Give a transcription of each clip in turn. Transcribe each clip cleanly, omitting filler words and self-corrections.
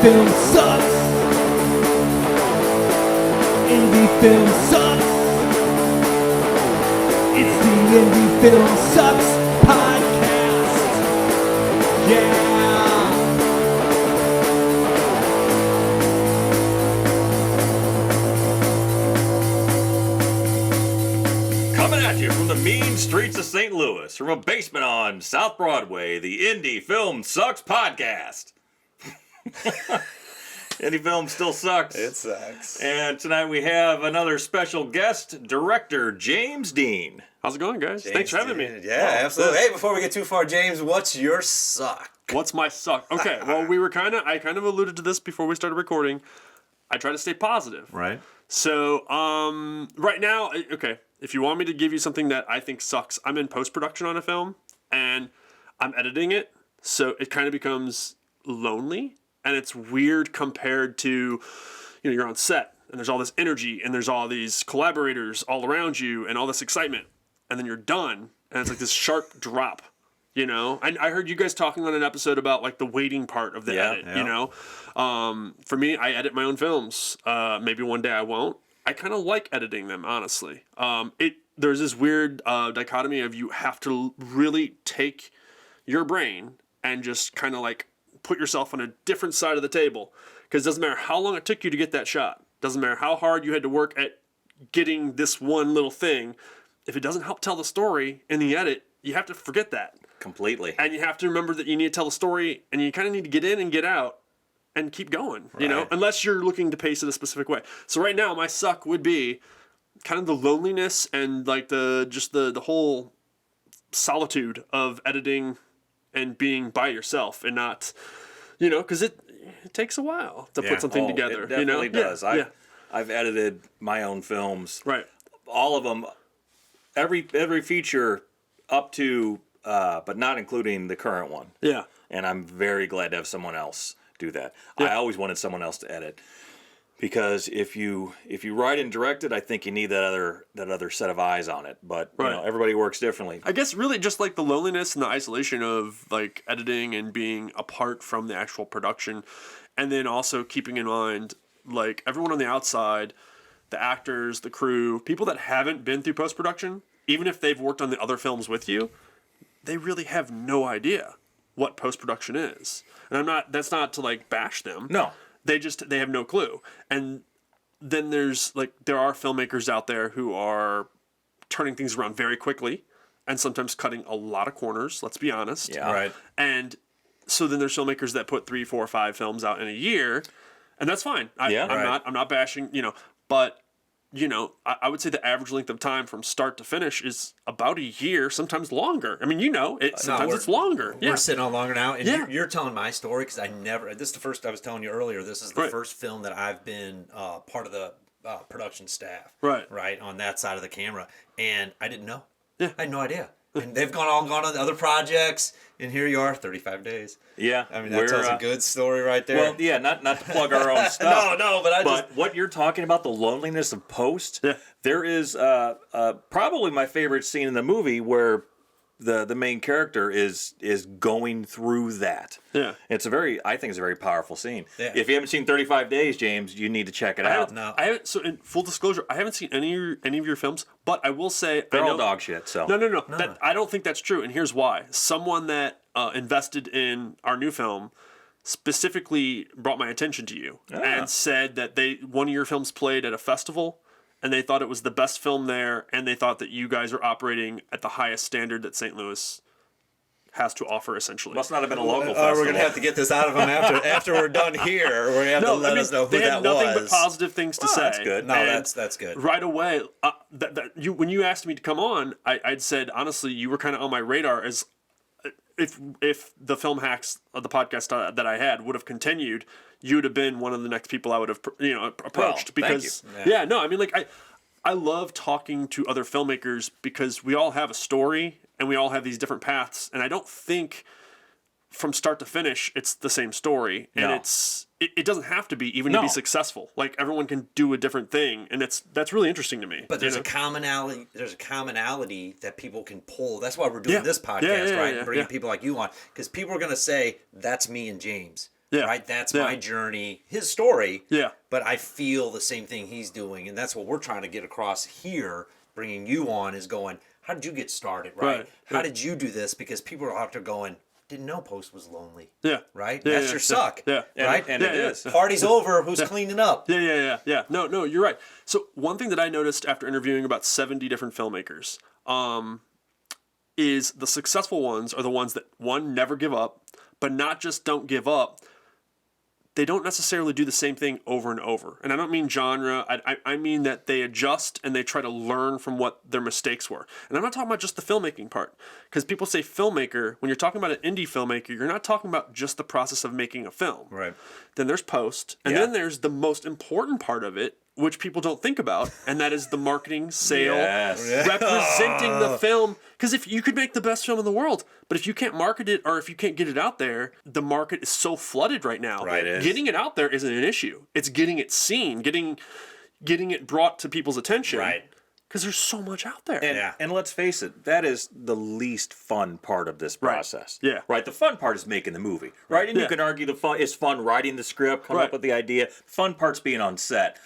film sucks. Indie film sucks. It's the Indie Film Sucks podcast. Yeah. Coming at you from the mean streets of St. Louis, from a basement on South Broadway, the Indie Film Sucks podcast. Indie film still sucks. It sucks. And tonight we have another special guest, director James Dean. How's it going, guys? Thanks for having me. Yeah, absolutely. Hey, before we get too far, James, what's your suck? What's my suck? Okay, well, I kind of alluded to this before we started recording. I try to stay positive. Right. So, right now, okay, if you want me to give you something that I think sucks, I'm in post-production on a film, and I'm editing it, so it kind of becomes lonely, and it's weird compared to, you're on set, and there's all this energy, and there's all these collaborators all around you, and all this excitement, and then you're done, and it's like this sharp drop, I heard you guys talking on an episode about, like, the waiting part of the edit, For me, I edit my own films. Maybe one day I won't. I kind of like editing them, honestly. There's this weird dichotomy of you have to really take your brain and just kind of, like, put yourself on a different side of the table, because it doesn't matter how long it took you to get that shot. Doesn't matter how hard you had to work at getting this one little thing. If it doesn't help tell the story in the edit, you have to forget that Completely. and you have to remember that you need to tell the story, and you kind of need to get in and get out and keep going, unless you're looking to pace it a specific way. So right now my suck would be kind of the loneliness and, like, the whole solitude of editing and being by yourself and not, because it takes a while to put something together. It definitely does. Yeah. I've edited my own films. Right. All of them, every feature up to, but not including the current one. Yeah. And I'm very glad to have someone else do that. Yeah. I always wanted someone else to edit, because if you write and direct it, I think you need that other set of eyes on it. But everybody works differently. I guess really just like the loneliness and the isolation of, like, editing and being apart from the actual production, and then also keeping in mind, like, everyone on the outside, the actors, the crew, people that haven't been through post-production, even if they've worked on the other films with you, they really have no idea what post-production is. And that's not to, like, bash them. No. They have no clue. And then there are filmmakers out there who are turning things around very quickly and sometimes cutting a lot of corners, let's be honest. Yeah. Right. And so then there's filmmakers that put 3, 4, 5 films out in a year, and that's fine. I'm not bashing, but I would say the average length of time from start to finish is about a year, sometimes longer. I mean, sometimes it's longer. We're sitting on longer now, and you're telling my story, because this is the first, I was telling you earlier, this is the first film that I've been part of the production staff. Right, on that side of the camera, and I didn't know. Yeah. I had no idea. And they've gone on to other projects, and here you are, 35 days. Yeah. I mean, that tells a good story right there. Well, yeah, not to plug our own stuff. But what you're talking about, the loneliness of post, there is probably my favorite scene in the movie where the main character is going through that. Yeah. I think it's a very powerful scene. Yeah. If you haven't seen 35 Days, James, you need to check it out. I haven't. So, in full disclosure, I haven't seen any of your films, but I will say they're all dog shit. So no. I don't think that's true, and here's why. Someone that invested in our new film specifically brought my attention to you and said that one of your films played at a festival, and they thought it was the best film there, and they thought that you guys are operating at the highest standard that St. Louis has to offer, essentially. Must not have been a local festival. We're going to have to get this out of them after we're done here. We're going to have to let us know who that was. They had nothing but positive things to say. That's good. No, that's good. Right away, when you asked me to come on, I'd said, honestly, you were kind of on my radar as if the Film Hacks of the podcast that I had would have continued, you would have been one of the next people I would have approached. Because thank you. I mean, like, I love talking to other filmmakers, because we all have a story and we all have these different paths, and I don't think from start to finish it's the same story. And it doesn't have to be even to be successful. Like, everyone can do a different thing, and that's really interesting to me. But there's a commonality. There's a commonality that people can pull. That's why we're doing this podcast, right? And bringing people like you on, because people are going to say, "That's me and James." Yeah. Right? That's my journey, his story. Yeah. But I feel the same thing he's doing. And that's what we're trying to get across here, bringing you on, is going, how did you get started, right? How did you do this? Because people are out there going, didn't know Post was lonely. Yeah. Right? Yeah, That's your suck. Yeah. Right? And it is. Party's over. Who's cleaning up? Yeah. No, you're right. So one thing that I noticed after interviewing about 70 different filmmakers is the successful ones are the ones that, one, never give up, but not just don't give up, they don't necessarily do the same thing over and over. And I don't mean genre. I mean that they adjust and they try to learn from what their mistakes were. And I'm not talking about just the filmmaking part. Because people say filmmaker, when you're talking about an indie filmmaker, you're not talking about just the process of making a film. Right. Then there's post. And then there's the most important part of it, which people don't think about, and that is the marketing, sale, representing the film. Because if you could make the best film in the world, but if you can't market it or if you can't get it out there, the market is so flooded right now. Right. Getting it out there isn't an issue. It's getting it seen, getting it brought to people's attention. Right. Because there's so much out there. And let's face it, that is the least fun part of this process. Right. Yeah. Right. The fun part is making the movie. Right. And you can argue it's fun writing the script, come up with the idea. Fun part's being on set.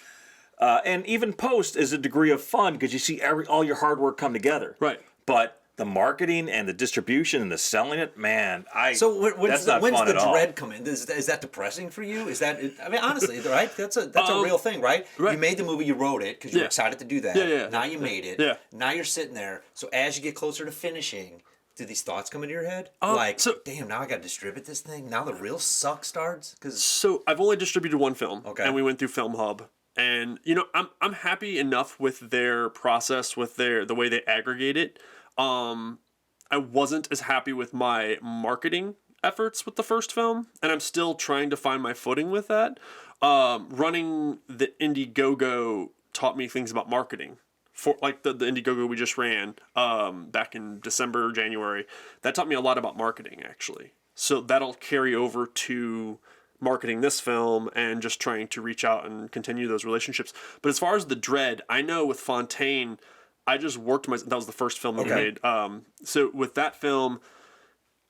And even post is a degree of fun because you see all your hard work come together. Right. But the marketing and the distribution and the selling it, man, when's the all. dread come in? Is that depressing for you? Is that, I mean, honestly, right? That's a real thing, right? You made the movie, you wrote it because you were excited to do that. Yeah. Now you made it. Yeah. Now you're sitting there. So as you get closer to finishing, do these thoughts come into your head? Damn, now I got to distribute this thing. Now the real suck starts. So I've only distributed one film. Okay. And we went through Film Hub. And I'm happy enough with their process, with the way they aggregate it. I wasn't as happy with my marketing efforts with the first film, and I'm still trying to find my footing with that. Running the Indiegogo taught me things about marketing. For like the Indiegogo we just ran back in December or January, that taught me a lot about marketing actually. So that'll carry over to marketing this film and just trying to reach out and continue those relationships. But as far as the dread, I know with Fountaine, I just worked that was the first film that we made. So with that film,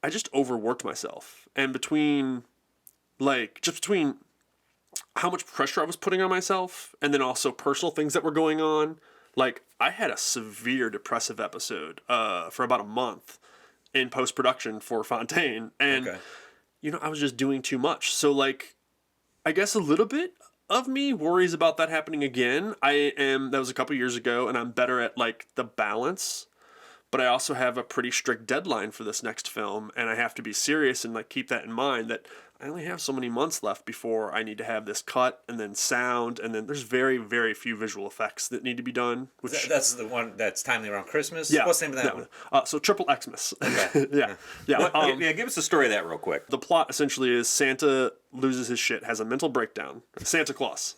I just overworked myself. And between how much pressure I was putting on myself and then also personal things that were going on, like I had a severe depressive episode for about a month in post-production for Fountaine. And I was just doing too much. So, like, I guess a little bit of me worries about that happening again. That was a couple years ago, and I'm better at, like, the balance. But I also have a pretty strict deadline for this next film, and I have to be serious and, like, keep that in mind that I only have so many months left before I need to have this cut and then sound, and then there's very, very few visual effects that need to be done. Which that's the one that's timely around Christmas? Yeah. What's the name of that one? So XXX-Mas. Okay. Yeah. Give us the story of that real quick. The plot essentially is Santa loses his shit, has a mental breakdown. Santa Claus.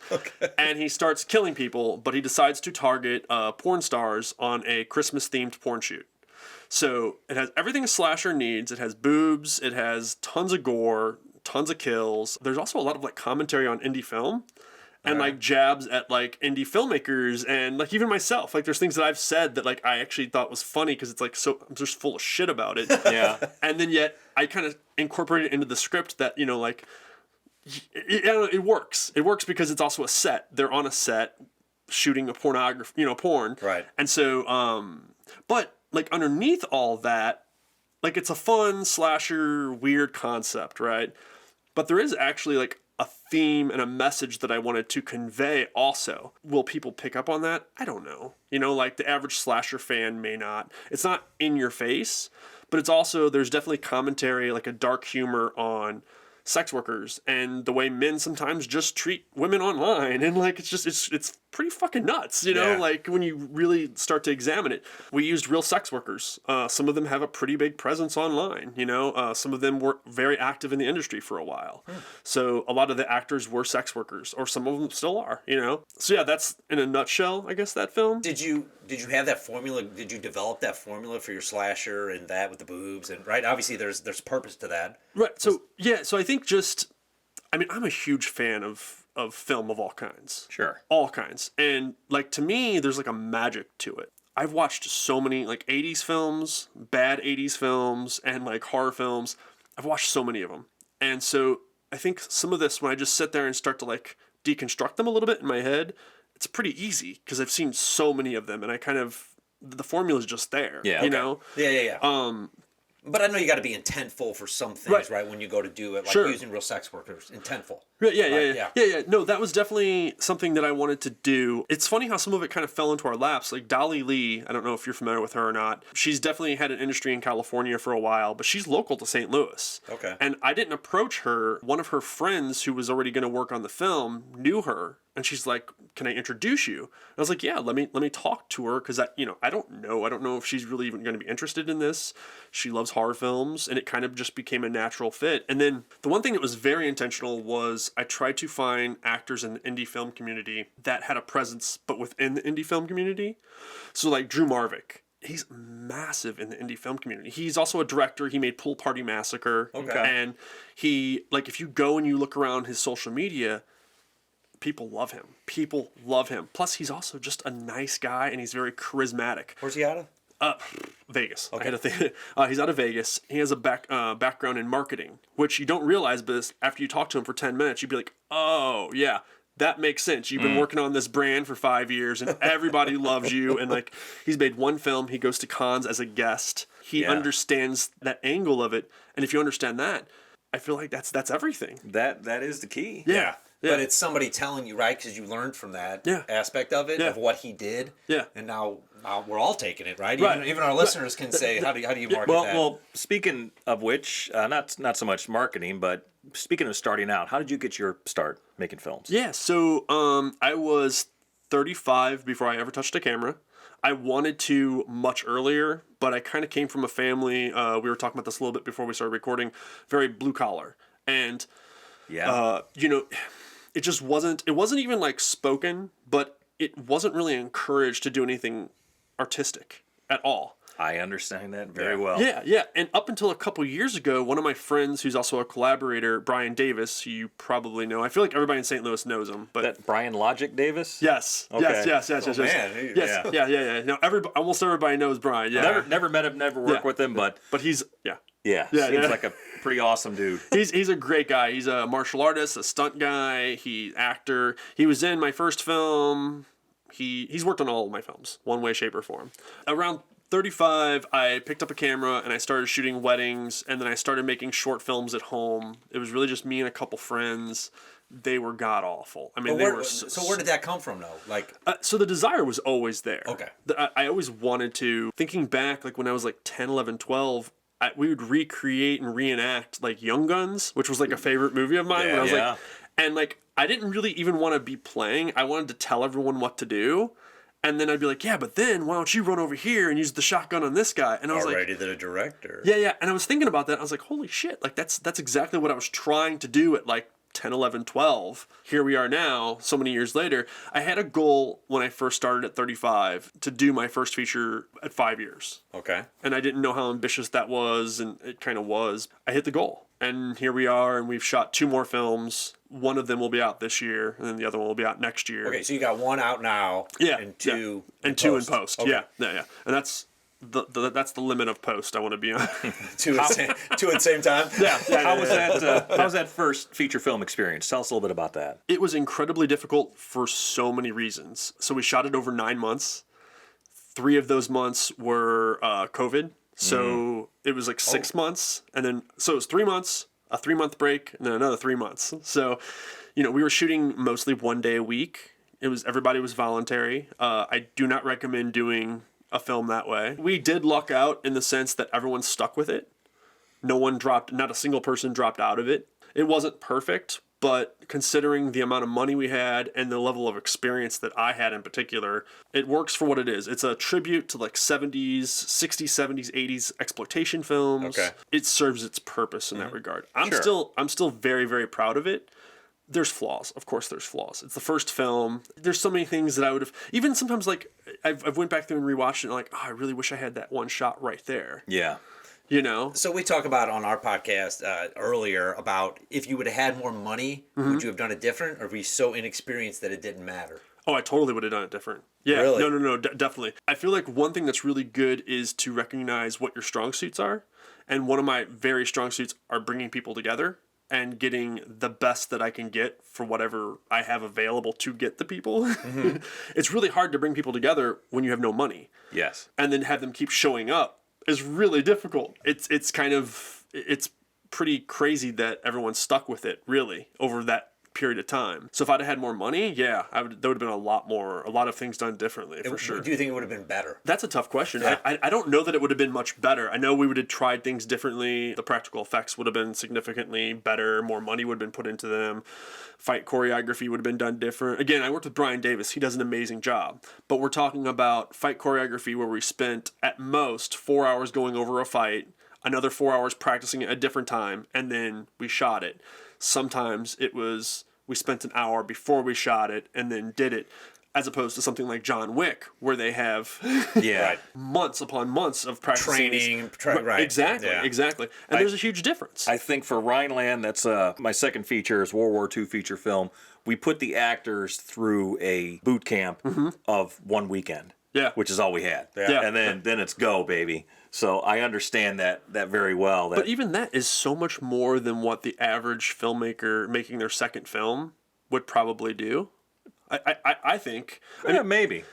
Okay. And he starts killing people, but he decides to target porn stars on a Christmas-themed porn shoot. So it has everything a slasher needs. It has boobs. It has tons of gore, tons of kills. There's also a lot of like commentary on indie film and like jabs at like indie filmmakers and like even myself. Like there's things that I've said that like I actually thought was funny because it's like so I'm just full of shit about it. Yeah. And then yet I kind of incorporate it into the script that like it works. It works because it's also a set. They're on a set shooting a porn. Right. And so but like underneath all that, like it's a fun slasher weird concept, right? But there is actually like a theme and a message that I wanted to convey also. Will people pick up on that? I don't know. Like the average slasher fan may not. It's not in your face, but it's also, there's definitely commentary, like a dark humor on sex workers and the way men sometimes just treat women online. And like, it's pretty fucking nuts, like when you really start to examine it. We used real sex workers. Some of them have a pretty big presence online, some of them were very active in the industry for a while. So a lot of the actors were sex workers, or some of them still are, So yeah, that's in a nutshell, I guess, that film. Did you have that formula? Did you develop that formula for your slasher and that with the boobs and right? Obviously there's purpose to that. Right. So yeah, so I think I'm a huge fan of film of all kinds. Sure. All kinds. And like to me, there's like a magic to it. I've watched so many like 80s films, bad 80s films, and like horror films. I've watched so many of them. And so I think some of this, when I just sit there and start to like deconstruct them a little bit in my head, it's pretty easy because I've seen so many of them, and I kind of, the formula is just there. Yeah. You know? Yeah. But I know you got to be intentful for some things, right? When you go to do it, like using real sex workers, intentful. Right, yeah. No, that was definitely something that I wanted to do. It's funny how some of it kind of fell into our laps. Like Dolly Lee, I don't know if you're familiar with her or not. She's definitely had an industry in California for a while, but she's local to St. Louis. Okay. And I didn't approach her. One of her friends who was already going to work on the film knew her. And she's like, "Can I introduce you?" And I was like, "Yeah, let me talk to her because I don't know if she's really even going to be interested in this. She loves horror films, and it kind of just became a natural fit." And then the one thing that was very intentional was I tried to find actors in the indie film community that had a presence, but within the indie film community. So like Drew Marvick. He's massive in the indie film community. He's also a director. He made Pool Party Massacre. Okay. And he, like, if you go and you look around his social media, people love him. People love him. Plus, he's also just a nice guy, and he's very charismatic. Where's he out of? Vegas. Okay. I had to think. He's out of Vegas. He has a background in marketing, which you don't realize, but after you talk to him for 10 minutes, you'd be like, oh, yeah, that makes sense. You've been working on this brand for 5 years, and everybody loves you. And, like, he's made one film. He goes to cons as a guest. He understands that angle of it. And if you understand that, I feel like that's everything. That is the key. Yeah. But it's somebody telling you, right? Because you learned from that aspect of it, of what he did. Yeah. And now we're all taking it, right? Even our listeners can say, how do you market that? Well, speaking of which, not so much marketing, but speaking of starting out, how did you get your start making films? Yeah, so I was 35 before I ever touched a camera. I wanted to much earlier, but I kind of came from a family, we were talking about this a little bit before we started recording, very blue collar. And, it just wasn't even like spoken, but it wasn't really encouraged to do anything artistic at all. I understand that very well. Yeah. And up until a couple years ago, one of my friends who's also a collaborator, Brian Davis, who you probably know. I feel like everybody in St. Louis knows him. But that Brian Logic Davis? Yes. Okay. Yes. Man, yes. Yeah. No, almost everybody knows Brian. Yeah. Never met him, never worked with him, but he's seems like a pretty awesome dude. He's a great guy. He's a martial artist, a stunt guy, actor. He was in my first film. He's worked on all of my films, one way, shape, or form. Around 35, I picked up a camera and I started shooting weddings, and then I started making short films at home. It was really just me and a couple friends. They were god awful. I mean, so where did that come from, though? Like, so the desire was always there. Okay. I always wanted to. Thinking back, like when I was like 10, 11, 12, we would recreate and reenact like Young Guns, which was like a favorite movie of mine when I was like, and like I didn't really even want to be playing. I wanted to tell everyone what to do. And then I'd be like, yeah, but then why don't you run over here and use the shotgun on this guy? And I was already the director. Yeah. And I was thinking about that. I was like, holy shit, like that's exactly what I was trying to do at like 10, 11, 12. Here we are now, so many years later. I had a goal when I first started at 35 to do my first feature at 5 years. Okay. And I didn't know how ambitious that was, and it kind of was. I hit the goal. And here we are, and we've shot 2 more films. One of them will be out this year, and then the other one will be out next year. Okay, so you got 1 out now, and 2 in post. Okay. Yeah. And that's the limit of post I want to be on. 2 at the same time? Yeah. How was that first feature film experience? Tell us a little bit about that. It was incredibly difficult for so many reasons. So we shot it over 9 months. 3 of those months were COVID. So it was like 6 months, and then so it was 3 months, a 3-month break, and then another 3 months. So, we were shooting mostly 1 day a week. Everybody was voluntary. I do not recommend doing a film that way. We did luck out in the sense that everyone stuck with it. Not a single person dropped out of it. It wasn't perfect, but considering the amount of money we had and the level of experience that I had in particular, it works for what it is. It's a tribute to like 60s, 70s, 80s exploitation films. Okay. It serves its purpose in that regard. I'm still very, very proud of it. There's flaws. Of course there's flaws. It's the first film. There's so many things that I would have, even sometimes like I've went back through and rewatched it and like, I really wish I had that one shot right there. Yeah. So we talk about on our podcast earlier about if you would have had more money, would you have done it different, or were you so inexperienced that it didn't matter? Oh, I totally would have done it different. Yeah, really? No, definitely. I feel like one thing that's really good is to recognize what your strong suits are, and one of my very strong suits are bringing people together. and getting the best that I can get for whatever I have available to get the people. It's really hard to bring people together when you have no money. Yes. And then have them keep showing up is really difficult. It's pretty crazy that everyone's stuck with it, really, over that period of time. So if I'd have had more money, yeah, there would have been a lot of things done differently, for sure. Do you think it would have been better? That's a tough question. Yeah. I don't know that it would have been much better. I know we would have tried things differently. The practical effects would have been significantly better. More money would have been put into them. Fight choreography would have been done different. Again, I worked with Brian Davis. He does an amazing job. But we're talking about fight choreography where we spent at most 4 hours going over a fight, another 4 hours practicing it a different time, and then we shot it. Sometimes we spent an hour before we shot it and then did it, as opposed to something like John Wick, where they have months upon months of practicing. Training. Right. Exactly. And there's a huge difference. I think for Rhineland, that's my second feature, is World War II feature film. We put the actors through a boot camp of 1 weekend. Yeah. Which is all we had. Yeah. And then it's go, baby. So I understand that very well. But even that is so much more than what the average filmmaker making their second film would probably do. I think. Yeah, maybe.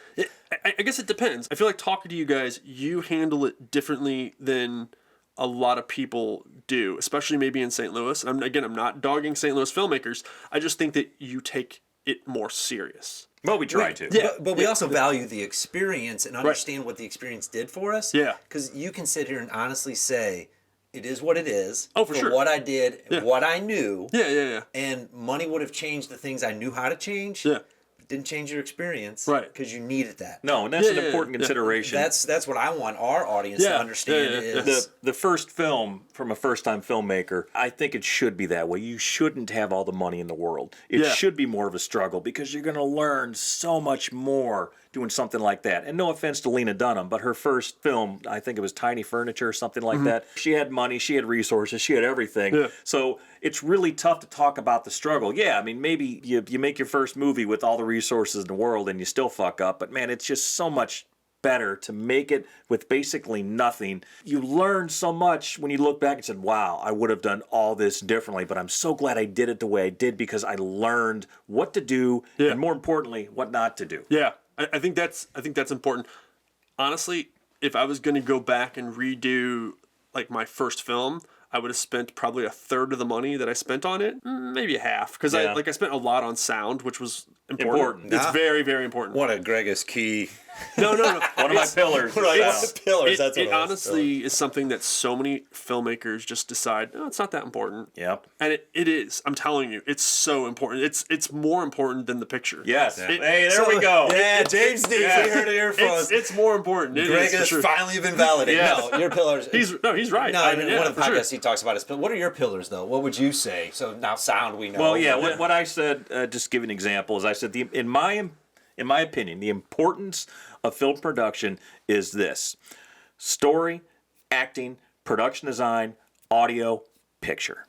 I guess it depends. I feel like talking to you guys, you handle it differently than a lot of people do, especially maybe in St. Louis. And I'm not dogging St. Louis filmmakers. I just think that you take it more serious. Well, we try to. Yeah, but we also value the experience and understand what the experience did for us. Yeah. Because you can sit here and honestly say, it is what it is. Oh, for sure. What I did, what I knew. Yeah. And money would have changed the things I knew how to change. Yeah. Didn't change your experience. Right. Because you needed that. No, and that's an important consideration. That's what I want our audience to understand is. The first film from a first-time filmmaker, I think it should be that way. You shouldn't have all the money in the world. It should be more of a struggle because you're going to learn so much more doing something like that. And no offense to Lena Dunham, but her first film, I think it was Tiny Furniture or something like that. She had money, she had resources, she had everything. Yeah. So it's really tough to talk about the struggle. Yeah, I mean, maybe you make your first movie with all the resources in the world and you still fuck up, but man, it's just so much better to make it with basically nothing. You learn so much when you look back and said, wow, I would have done all this differently, but I'm so glad I did it the way I did because I learned what to do and more importantly, what not to do. Yeah. I think that's important. Honestly, if I was going to go back and redo like my first film, I would have spent probably a third of the money that I spent on it, maybe half, because I spent a lot on sound, which was important. It's very, very important. One of Greg's key. No. One of my pillars. It honestly is something that so many filmmakers just decide, no, it's not that important. Yep. And it is. I'm telling you, it's so important. It's more important than the picture. Yes. Hey, there we go. Yeah, James Dean, we heard it here first. It's more important. Greg has finally been validated. Yeah. No, your pillars. He's right. No, one of the podcasts he talks about is, but what are your pillars though? What would you say? So now sound we know. Well, yeah. What I said, just give an example, is I said in my opinion, the importance of film production is this: story, acting, production design, audio, picture.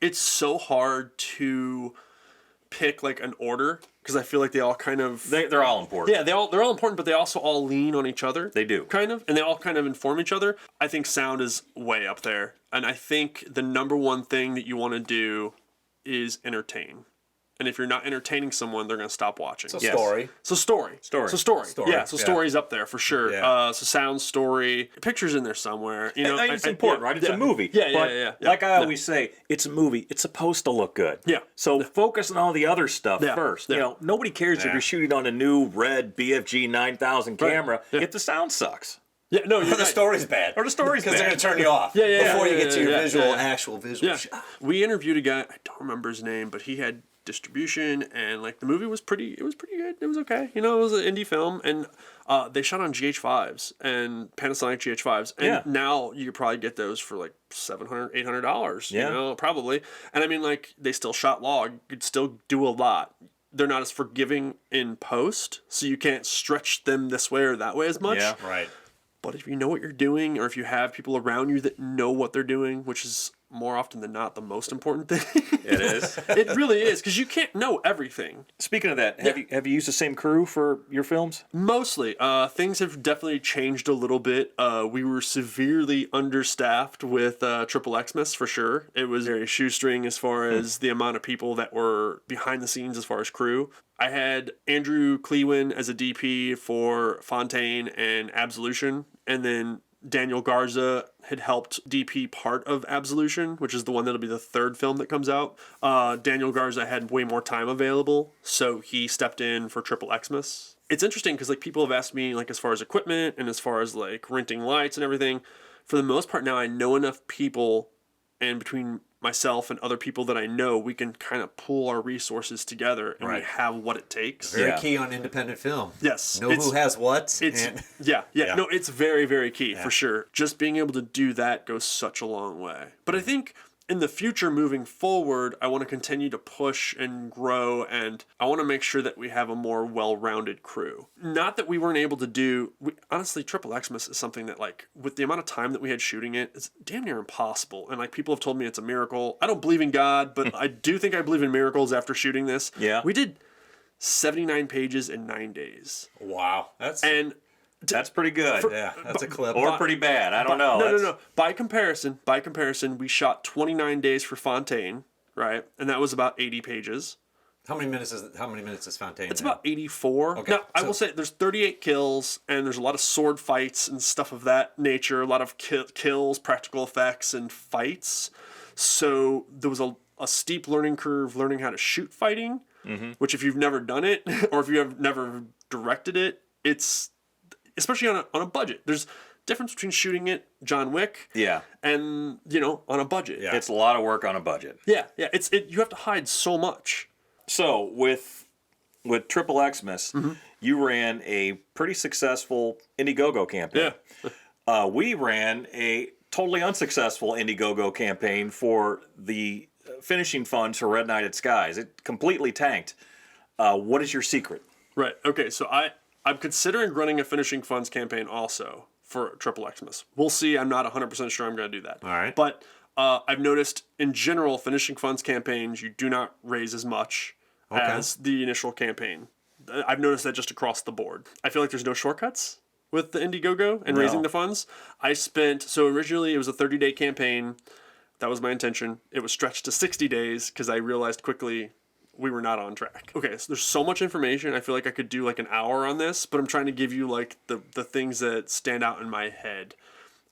It's so hard to pick like an order because I feel like they all kind of they're all important. Yeah, they're all important, but they also all lean on each other. They do, kind of, and they all kind of inform each other. I think sound is way up there, and I think the number one thing that you want to do is entertain. And if you're not entertaining someone, they're going to stop watching. So yes. story. So story. Yeah, so story's up there for sure. Yeah. So sound, story, pictures in there somewhere. You know, it's important, right? It's a movie. Yeah. Like I always say, it's a movie. It's supposed to look good. Yeah. So focus on all the other stuff first. Yeah. You know, nobody cares if you're shooting on a new red BFG 9000 camera if the sound sucks. Yeah, no, the story's bad. Or the story's bad. Because they're going to turn you off before you get to your actual visual shot. We interviewed a guy, I don't remember his name, but he had distribution and like the movie was pretty good. It was okay. You know, it was an indie film and they shot on GH5s and Panasonic GH5s. And now you could probably get those for like $700, $800, you know, probably. And I mean, like they still shot log, could still do a lot. They're not as forgiving in post, so you can't stretch them this way or that way as much. Yeah, right. But if you know what you're doing, or if you have people around you that know what they're doing, which is more often than not the most important thing. It is. It really is, because you can't know everything. Speaking of that, have you used the same crew for your films? Mostly. Things have definitely changed a little bit. We were severely understaffed with XXX-Mas for sure. It was very shoestring as far as the amount of people that were behind the scenes as far as crew. I had Andrew Clewin as a DP for Fountaine and Absolution, and then Daniel Garza had helped DP part of Absolution, which is the one that'll be the third film that comes out. Daniel Garza had way more time available, so he stepped in for XXX-Mas. It's interesting because like people have asked me like as far as equipment and as far as like renting lights and everything. For the most part now, I know enough people, and between myself and other people that I know, we can kind of pool our resources together and we have what it takes. Very key on independent film. Yes. Know who has what. Yeah. No, it's very, very key for sure. Just being able to do that goes such a long way. But I think in the future, moving forward, I want to continue to push and grow, and I want to make sure that we have a more well-rounded crew. Not that we weren't able to do... honestly, XXX-Mas is something that, like, with the amount of time that we had shooting it, it's damn near impossible. And, like, people have told me it's a miracle. I don't believe in God, but I do think I believe in miracles after shooting this. Yeah. We did 79 pages in 9 days. Wow. That's pretty good. That's a clip. Or pretty bad. I don't know. No. By comparison, we shot 29 days for Fountaine, right? And that was about 80 pages. How many minutes is Fountaine? It's about 84. Okay. Now, I will say there's 38 kills, and there's a lot of sword fights and stuff of that nature, a lot of kills, practical effects, and fights. So there was a steep learning curve learning how to shoot fighting, which if you've never done it, or if you have never directed it, it's... especially on a budget. There's difference between shooting it, John Wick, and, on a budget. Yeah. It's a lot of work on a budget. Yeah. You have to hide so much. So, with XXX-Mas, you ran a pretty successful Indiegogo campaign. Yeah. We ran a totally unsuccessful Indiegogo campaign for the finishing funds for Red Knighted Skies. It completely tanked. What is your secret? Right. Okay, so I'm considering running a finishing funds campaign also for XXX-Mas. We'll see. I'm not 100% sure I'm going to do that. All right. But I've noticed in general, finishing funds campaigns, you do not raise as much as the initial campaign. I've noticed that just across the board. I feel like there's no shortcuts with the Indiegogo and raising the funds. So originally it was a 30-day campaign. That was my intention. It was stretched to 60 days because I realized quickly we were not on track. Okay, so there's so much information. I feel like I could do like an hour on this, but I'm trying to give you like the things that stand out in my head.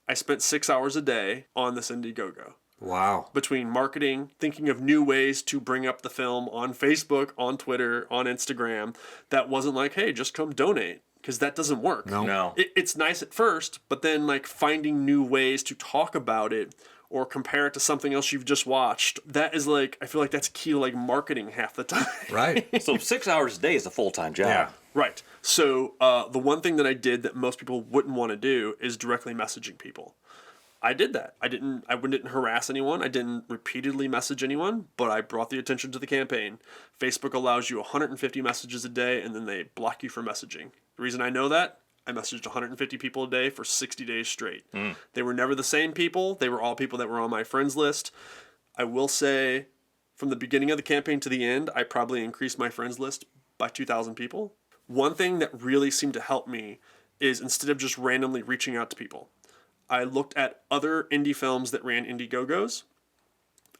I spent 6 hours a day on this Indiegogo. Wow. Between marketing, thinking of new ways to bring up the film on Facebook, on Twitter, on Instagram, that wasn't like, hey, just come donate. Because that doesn't work. No. It's nice at first, but then like finding new ways to talk about it or compare it to something else you've just watched, that is like, I feel like that's key to like marketing half the time. Right. So 6 hours a day is a full-time job. Yeah. Right. So the one thing that I did that most people wouldn't want to do is directly messaging people. I did that. I didn't harass anyone. I didn't repeatedly message anyone, but I brought the attention to the campaign. Facebook allows you 150 messages a day, and then they block you for messaging. The reason I know that, I messaged 150 people a day for 60 days straight. They were never the same people. They were all people that were on my friends list. I will say, from the beginning of the campaign to the end, I probably increased my friends list by 2,000 people. One thing that really seemed to help me is instead of just randomly reaching out to people, I looked at other indie films that ran Indiegogos.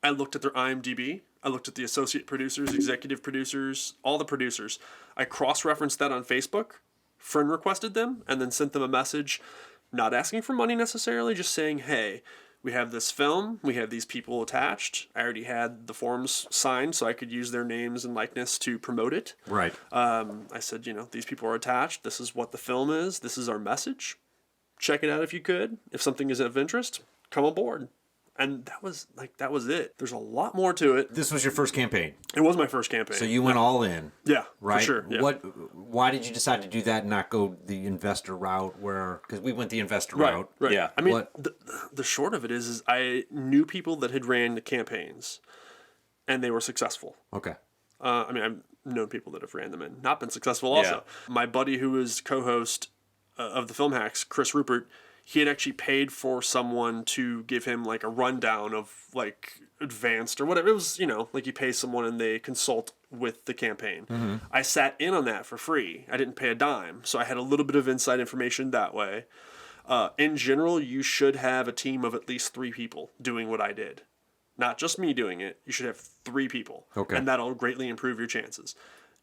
I looked at their IMDb. I looked at the associate producers, executive producers, all the producers. I cross-referenced that on Facebook, friend requested them, and then sent them a message, not asking for money necessarily, just saying, hey, we have this film, we have these people attached. I already had the forms signed so I could use their names and likeness to promote it. Right. I said, these people are attached. This is what the film is. This is our message. Check it out if you could. If something is of interest, come aboard. And that was it. There's a lot more to it. This was your first campaign. It was my first campaign. So you went all in. Yeah, right. For sure. Yeah. Why did you decide to do that and not go the investor route? Because we went the investor route. Right. Yeah. I mean, the short of it is I knew people that had ran the campaigns, and they were successful. Okay. I've known people that have ran them and not been successful. Also, my buddy who was co-host of the Film Hacks, Chris Rupert, he had actually paid for someone to give him like a rundown of like advanced or whatever. It was, like you pay someone and they consult with the campaign. Mm-hmm. I sat in on that for free. I didn't pay a dime. So I had a little bit of inside information that way. In general, you should have a team of at least 3 people doing what I did. Not just me doing it. You should have 3 people. Okay. And that'll greatly improve your chances.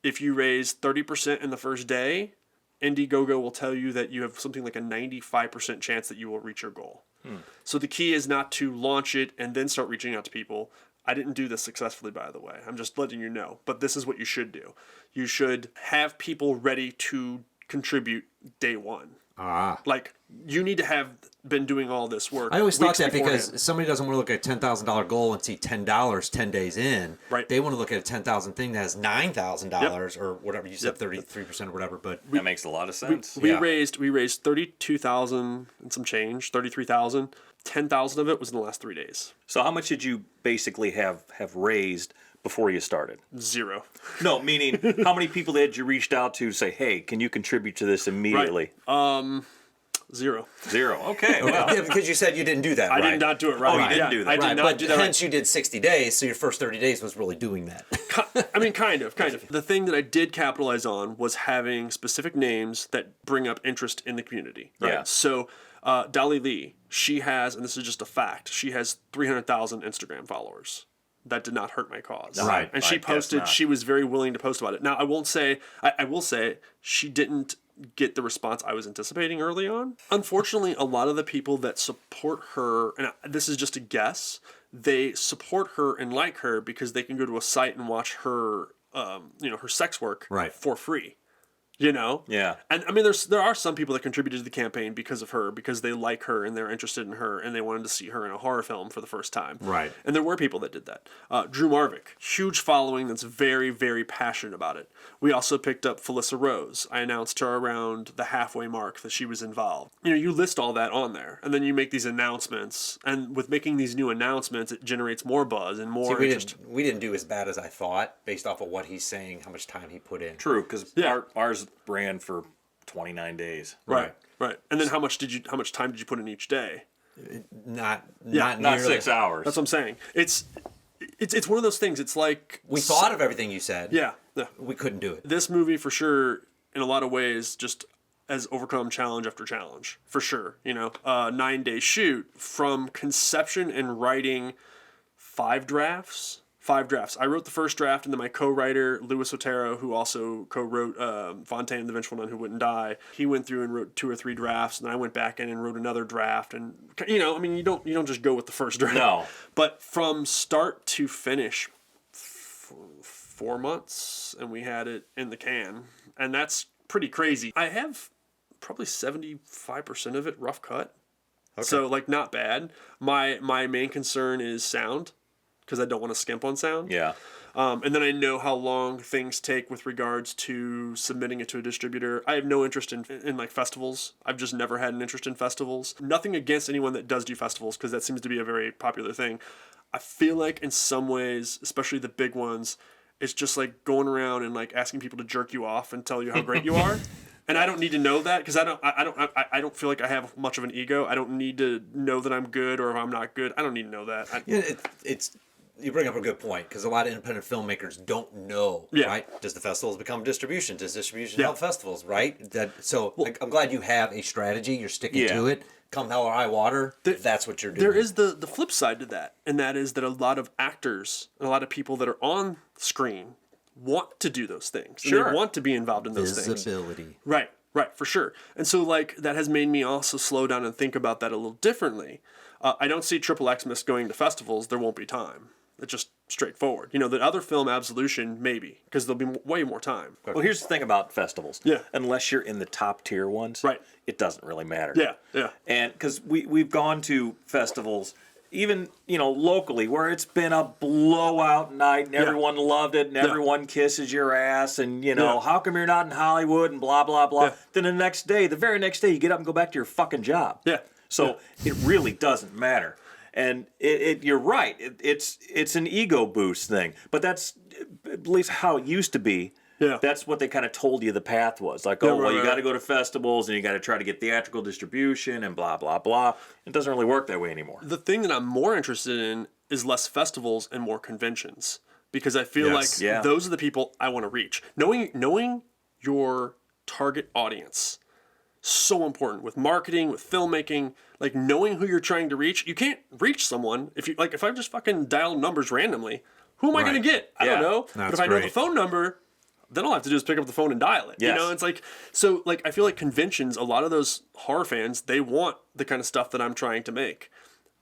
If you raise 30% in the first day, Indiegogo will tell you that you have something like a 95% chance that you will reach your goal. So the key is not to launch it and then start reaching out to people. I didn't do this successfully, by the way. I'm just letting you know. But this is what you should do. You should have people ready to contribute day one. Like, you need to have been doing all this work. I always thought that because somebody doesn't want to look at a $10,000 goal and see $10 10 days in. Right. They want to look at a $10,000 thing that has $9,000 or whatever. You said 33% or whatever. But that makes a lot of sense. We raised $32,000 and some change, $33,000. 10,000 of it was in the last 3 days. So how much did you basically have raised before you started? 0. No, meaning how many people had you reached out to say, hey, can you contribute to this immediately? Right. 0. 0. Okay. Well. Yeah, because you said you didn't do that. I did not do it right. Oh, you didn't do that. I did not do that. Hence, you did 60 days, so your first 30 days was really doing that. I mean, kind of. The thing that I did capitalize on was having specific names that bring up interest in the community. Right? Yeah. So, Dolly Lee, she has, and this is just a fact, she has 300,000 Instagram followers. That did not hurt my cause. Right. And she posted, she was very willing to post about it. Now, I will say she didn't get the response I was anticipating early on. Unfortunately, a lot of the people that support her, and this is just a guess, they support her and like her because they can go to a site and watch her, her sex work for free. Yeah. And I mean, there are some people that contributed to the campaign because of her, because they like her and they're interested in her and they wanted to see her in a horror film for the first time. Right. And there were people that did that. Drew Marvick, huge following that's very, very passionate about it. We also picked up Felissa Rose. I announced her around the halfway mark that she was involved. You list all that on there and then you make these announcements. And with making these new announcements, it generates more buzz and more interest. We didn't do as bad as I thought based off of what he's saying, how much time he put in. True, because ours ran for 29 days. Right. And then how much time did you put in each day? Not 6 hours. That's what I'm saying. It's one of those things. It's like we thought of everything you said. Yeah. We couldn't do it. This movie for sure, in a lot of ways, just has overcome challenge after challenge. For sure. 9-day shoot from conception and writing 5 drafts. I wrote the first draft, and then my co-writer, Louis Otero, who also co-wrote Fountaine the Vengeful Nun, Who Wouldn't Die, he went through and wrote 2 or 3 drafts, and then I went back in and wrote another draft. And, you don't just go with the first draft. No. But from start to finish, 4 months, and we had it in the can. And that's pretty crazy. I have probably 75% of it rough cut. Okay. So, not bad. My main concern is sound, because I don't want to skimp on sound. Yeah. And then I know how long things take with regards to submitting it to a distributor. I have no interest in festivals. I've just never had an interest in festivals. Nothing against anyone that does do festivals, because that seems to be a very popular thing. I feel like in some ways, especially the big ones, it's just like going around and asking people to jerk you off and tell you how great you are. And I don't need to know that, because I don't feel like I have much of an ego. I don't need to know that I'm good or if I'm not good. I don't need to know that. You bring up a good point, because a lot of independent filmmakers don't know, right? Does the festivals become distribution? Does distribution help festivals, right? I'm glad you have a strategy. You're sticking to it. Come hell or high water, that's what you're doing. There is the flip side to that, and that is that a lot of actors, a lot of people that are on screen want to do those things. Sure. And they want to be involved in those things. Visibility. Right, for sure. And so, that has made me also slow down and think about that a little differently. I don't see XXX-Mas going to festivals. There won't be time. It's just straightforward. The other film, Absolution, maybe, because there'll be way more time. Well, here's the thing about festivals. Yeah. Unless you're in the top tier ones, right, it doesn't really matter. Yeah. And because we've gone to festivals, even, locally, where it's been a blowout night and everyone loved it and everyone kisses your ass and, how come you're not in Hollywood and blah, blah, blah. Yeah. Then the very next day, you get up and go back to your fucking job. Yeah. So it really doesn't matter. And you're right. It's an ego boost thing, but that's at least how it used to be That's what they kind of told you the path was. Like, you got to go to festivals and you got to try to get theatrical distribution and blah, blah, blah. It doesn't really work that way anymore. The thing that I'm more interested in is less festivals and more conventions. Because I feel like those are the people I want to reach. Knowing your target audience, so important with marketing, with filmmaking, like knowing who you're trying to reach. You can't reach someone if I just fucking dial numbers randomly. Who am I going to get? I don't know. But if I know the phone number, then all I have to do is pick up the phone and dial it. Yes. You know, it's like, so like, I feel like conventions, a lot of those horror fans, they want the kind of stuff that I'm trying to make.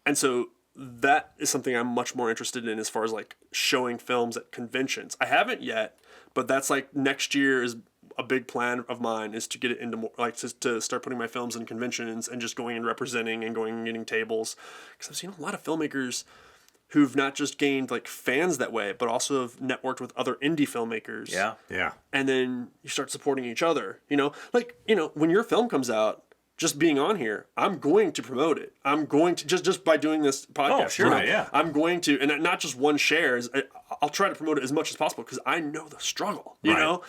And so that is something I'm much more interested in as far as like showing films at conventions. I haven't yet, but that's like next year is a big plan of mine, is to get it into more, like to start putting my films in conventions and just going and representing and going and getting tables. Because I've seen a lot of filmmakers who've not just gained like fans that way, but also have networked with other indie filmmakers. Yeah. And then you start supporting each other, you know, like, you know, when your film comes out, just being on here, I'm going to promote it. I'm going to just by doing this podcast. Oh, sure, you know, yeah. I'm going to, and not just one share. I'll try to promote it as much as possible because I know the struggle, you know,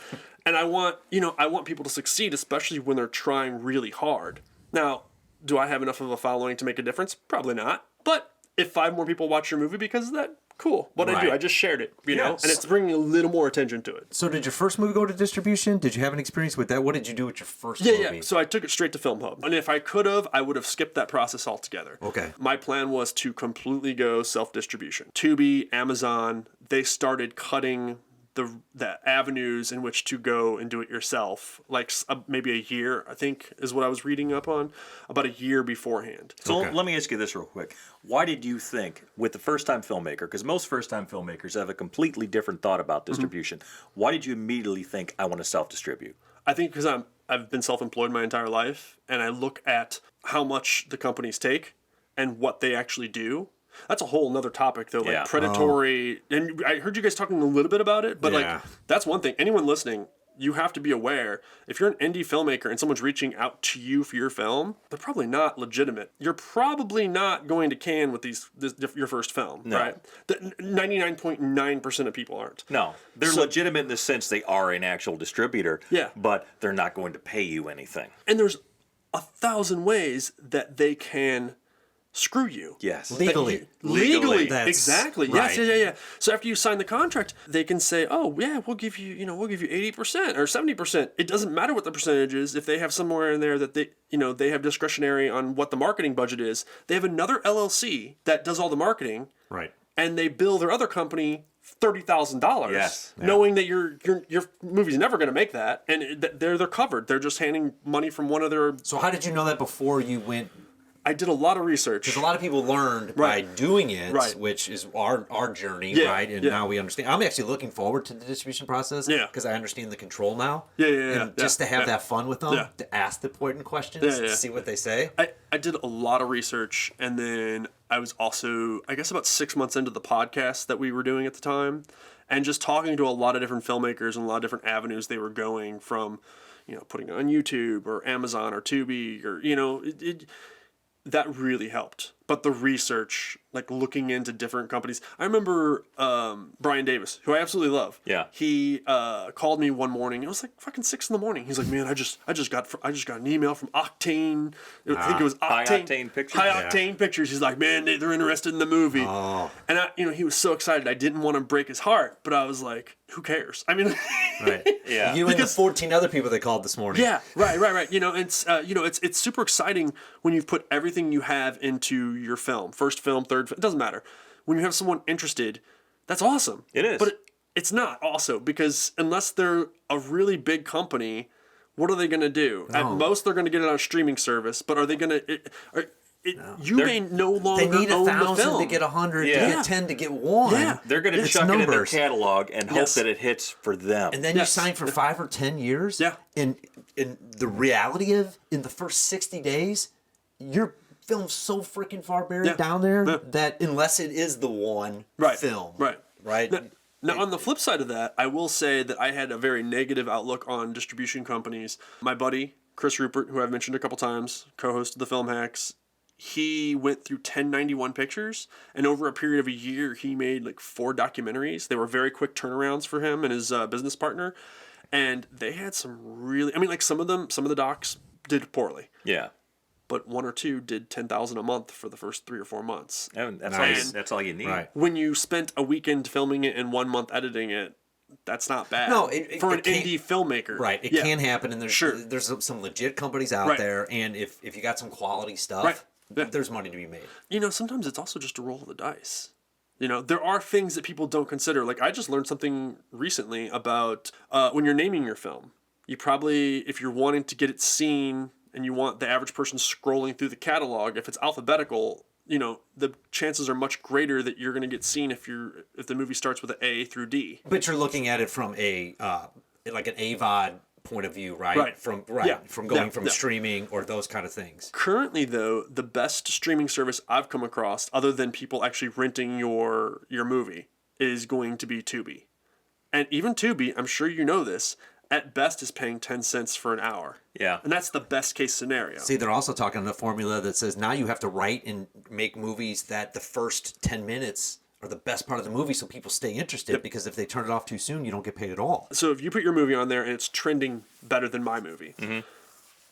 and I want people to succeed, especially when they're trying really hard. Now, do I have enough of a following to make a difference? Probably not. But if 5 more people watch your movie because of that, cool. What I do, I just shared it, you know, and it's bringing a little more attention to it. So did your first movie go to distribution? Did you have an experience with that? What did you do with your first movie? Yeah. So I took it straight to Film Hub. And if I could have, I would have skipped that process altogether. Okay. My plan was to completely go self-distribution. Tubi, Amazon, they started cutting the avenues in which to go and do it yourself, like maybe a year, I think is what I was reading up on, about a year beforehand. So let me ask you this real quick. Why did you think, with the first-time filmmaker, because most first-time filmmakers have a completely different thought about distribution, why did you immediately think, I want to self-distribute? I think because I've been self-employed my entire life, and I look at how much the companies take and what they actually do. That's a whole nother topic, though, like predatory. And I heard you guys talking a little bit about it, but like that's one thing. Anyone listening, you have to be aware. If you're an indie filmmaker and someone's reaching out to you for your film, they're probably not legitimate. You're probably not going to can with your first film, right? 99.9% of people aren't. No, they're legitimate in the sense they are an actual distributor. Yeah, but they're not going to pay you anything. And there's 1,000 ways that they can screw you. Yes. Legally. Exactly. Right. Yes. Yeah. So after you sign the contract, they can say, "Oh, yeah, we'll give you 80% or 70%." It doesn't matter what the percentage is. If they have somewhere in there that they have discretionary on what the marketing budget is, they have another LLC that does all the marketing. Right. And they bill their other company $30,000. Yes. Knowing that your movie's never going to make that, and they're covered. They're just handing money from one of their. So how did you know that before you went? I did a lot of research. Because a lot of people learned by doing it, which is our journey, right? And now we understand. I'm actually looking forward to the distribution process because I understand the control now. And just to have that fun with them, to ask the important questions, to see what they say. I did a lot of research, and then I was also, I guess, about 6 months into the podcast that we were doing at the time, and just talking to a lot of different filmmakers and a lot of different avenues they were going from, putting it on YouTube or Amazon or Tubi or, that really helped. But the research, like looking into different companies. I remember Brian Davis, who I absolutely love. Yeah. He called me one morning. It was like fucking 6 a.m. He's like, "Man, I just got an email from Octane. I think it was Octane. High Octane Pictures. High Octane Pictures." He's like, "Man, they're interested in the movie." Oh. And he was so excited. I didn't want to break his heart, but I was like, "Who cares?" I mean, yeah. You and the 14 other people they called this morning. Yeah. Right. It's super exciting when you've put everything you have into your film, first film, third film, it doesn't matter. When you have someone interested, that's awesome. It is. But it's not also, because unless they're a really big company, what are they going to do? No. At most, they're going to get it on a streaming service, but are they going to... You may no longer they need own 1,000 the film. to get 100, to get 10 to get 1. Yeah. They're going to chuck it in their catalog and hope that it hits for them. And then you sign for 5 or 10 years. Yeah. And the reality of, in the first 60 days, your film's so freaking far buried down there that unless it is the one film. Right. Now, on the flip side of that, I will say that I had a very negative outlook on distribution companies. My buddy, Chris Rupert, who I've mentioned a couple times, co-host of the Film Hacks, he went through 1091 Pictures, and over a period of a year, he made like 4 documentaries. They were very quick turnarounds for him and his business partner. And they had some really, I mean, like some of the docs did poorly. Yeah. But one or two did $10,000 a month for the first 3 or 4 months. And that's all you need. Right. When you spent a weekend filming it and 1 month editing it, that's not bad. No, for an indie filmmaker. Right. It can happen, and Sure. there's some legit companies out there, and if you got some quality stuff, there's money to be made. You know, sometimes it's also just a roll of the dice. You know, there are things that people don't consider. Like, I just learned something recently about when you're naming your film. You probably, if you're wanting to get it seen and you want the average person scrolling through the catalog, if it's alphabetical, you know, the chances are much greater that you're going to get seen if the movie starts with an A through D. But you're looking at it from a like an AVOD point of view, right? Right. From going from streaming or those kind of things. Currently, though, the best streaming service I've come across, other than people actually renting your movie, is going to be Tubi. And even Tubi, I'm sure you know this, at best is paying 10 cents for an hour. Yeah. And that's the best case scenario. See, they're also talking the formula that says now you have to write and make movies that the first 10 minutes are the best part of the movie so people stay interested, because if they turn it off too soon, you don't get paid at all. So if you put your movie on there and it's trending better than my movie,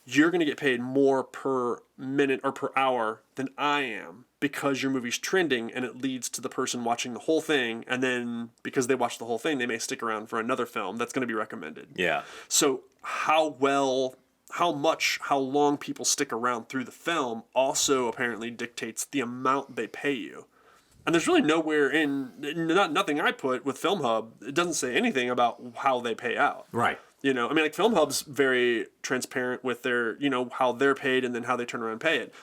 you're going to get paid more per minute or per hour than I am, because your movie's trending and it leads to the person watching the whole thing. And then because they watch the whole thing, they may stick around for another film that's going to be recommended. Yeah. So how long people stick around through the film also apparently dictates the amount they pay you. And there's really nowhere nothing I put with Film Hub, it doesn't say anything about how they pay out. Right. You know, I mean, like Film Hub's very transparent with their, you know, how they're paid and then how they turn around and pay it.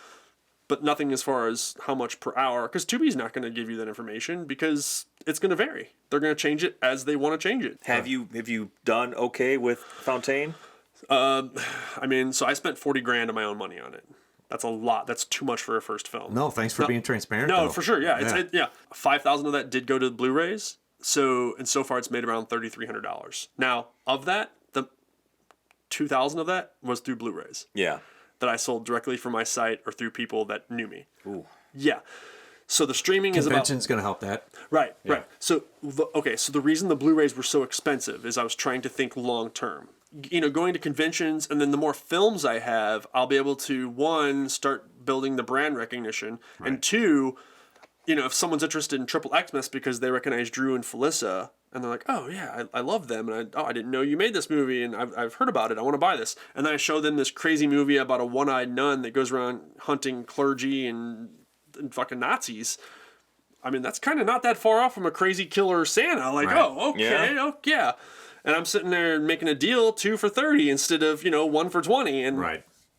But nothing as far as how much per hour, because Tubi's not going to give you that information because it's going to vary. They're going to change it as they want to change it. Have you done okay with Fountaine? I mean, so I spent $40,000 of my own money on it. That's a lot. That's too much for a first film. No, thanks for being transparent. No, though. for sure. Yeah, 5,000 of that did go to the Blu-rays. So far it's made around $3,300. Now, of that, the 2,000 of that was through Blu-rays. Yeah. That I sold directly from my site or through people that knew me. Ooh. Yeah. So the streaming is about... Convention's going to help that. Right. So, so the reason the Blu-rays were so expensive is I was trying to think long-term. You know, going to conventions, and then the more films I have, I'll be able to, one, start building the brand recognition, and two, you know, if someone's interested in XXX-Mas because they recognize Drew and Felissa, and they're like, oh yeah, I love them, and I didn't know you made this movie, and I've heard about it, I want to buy this. And then I show them this crazy movie about a one-eyed nun that goes around hunting clergy and fucking Nazis. I mean, that's kind of not that far off from a crazy killer Santa. Like, oh, okay, yeah. And I'm sitting there making a deal 2 for $30 instead of, you know, 1 for $20, and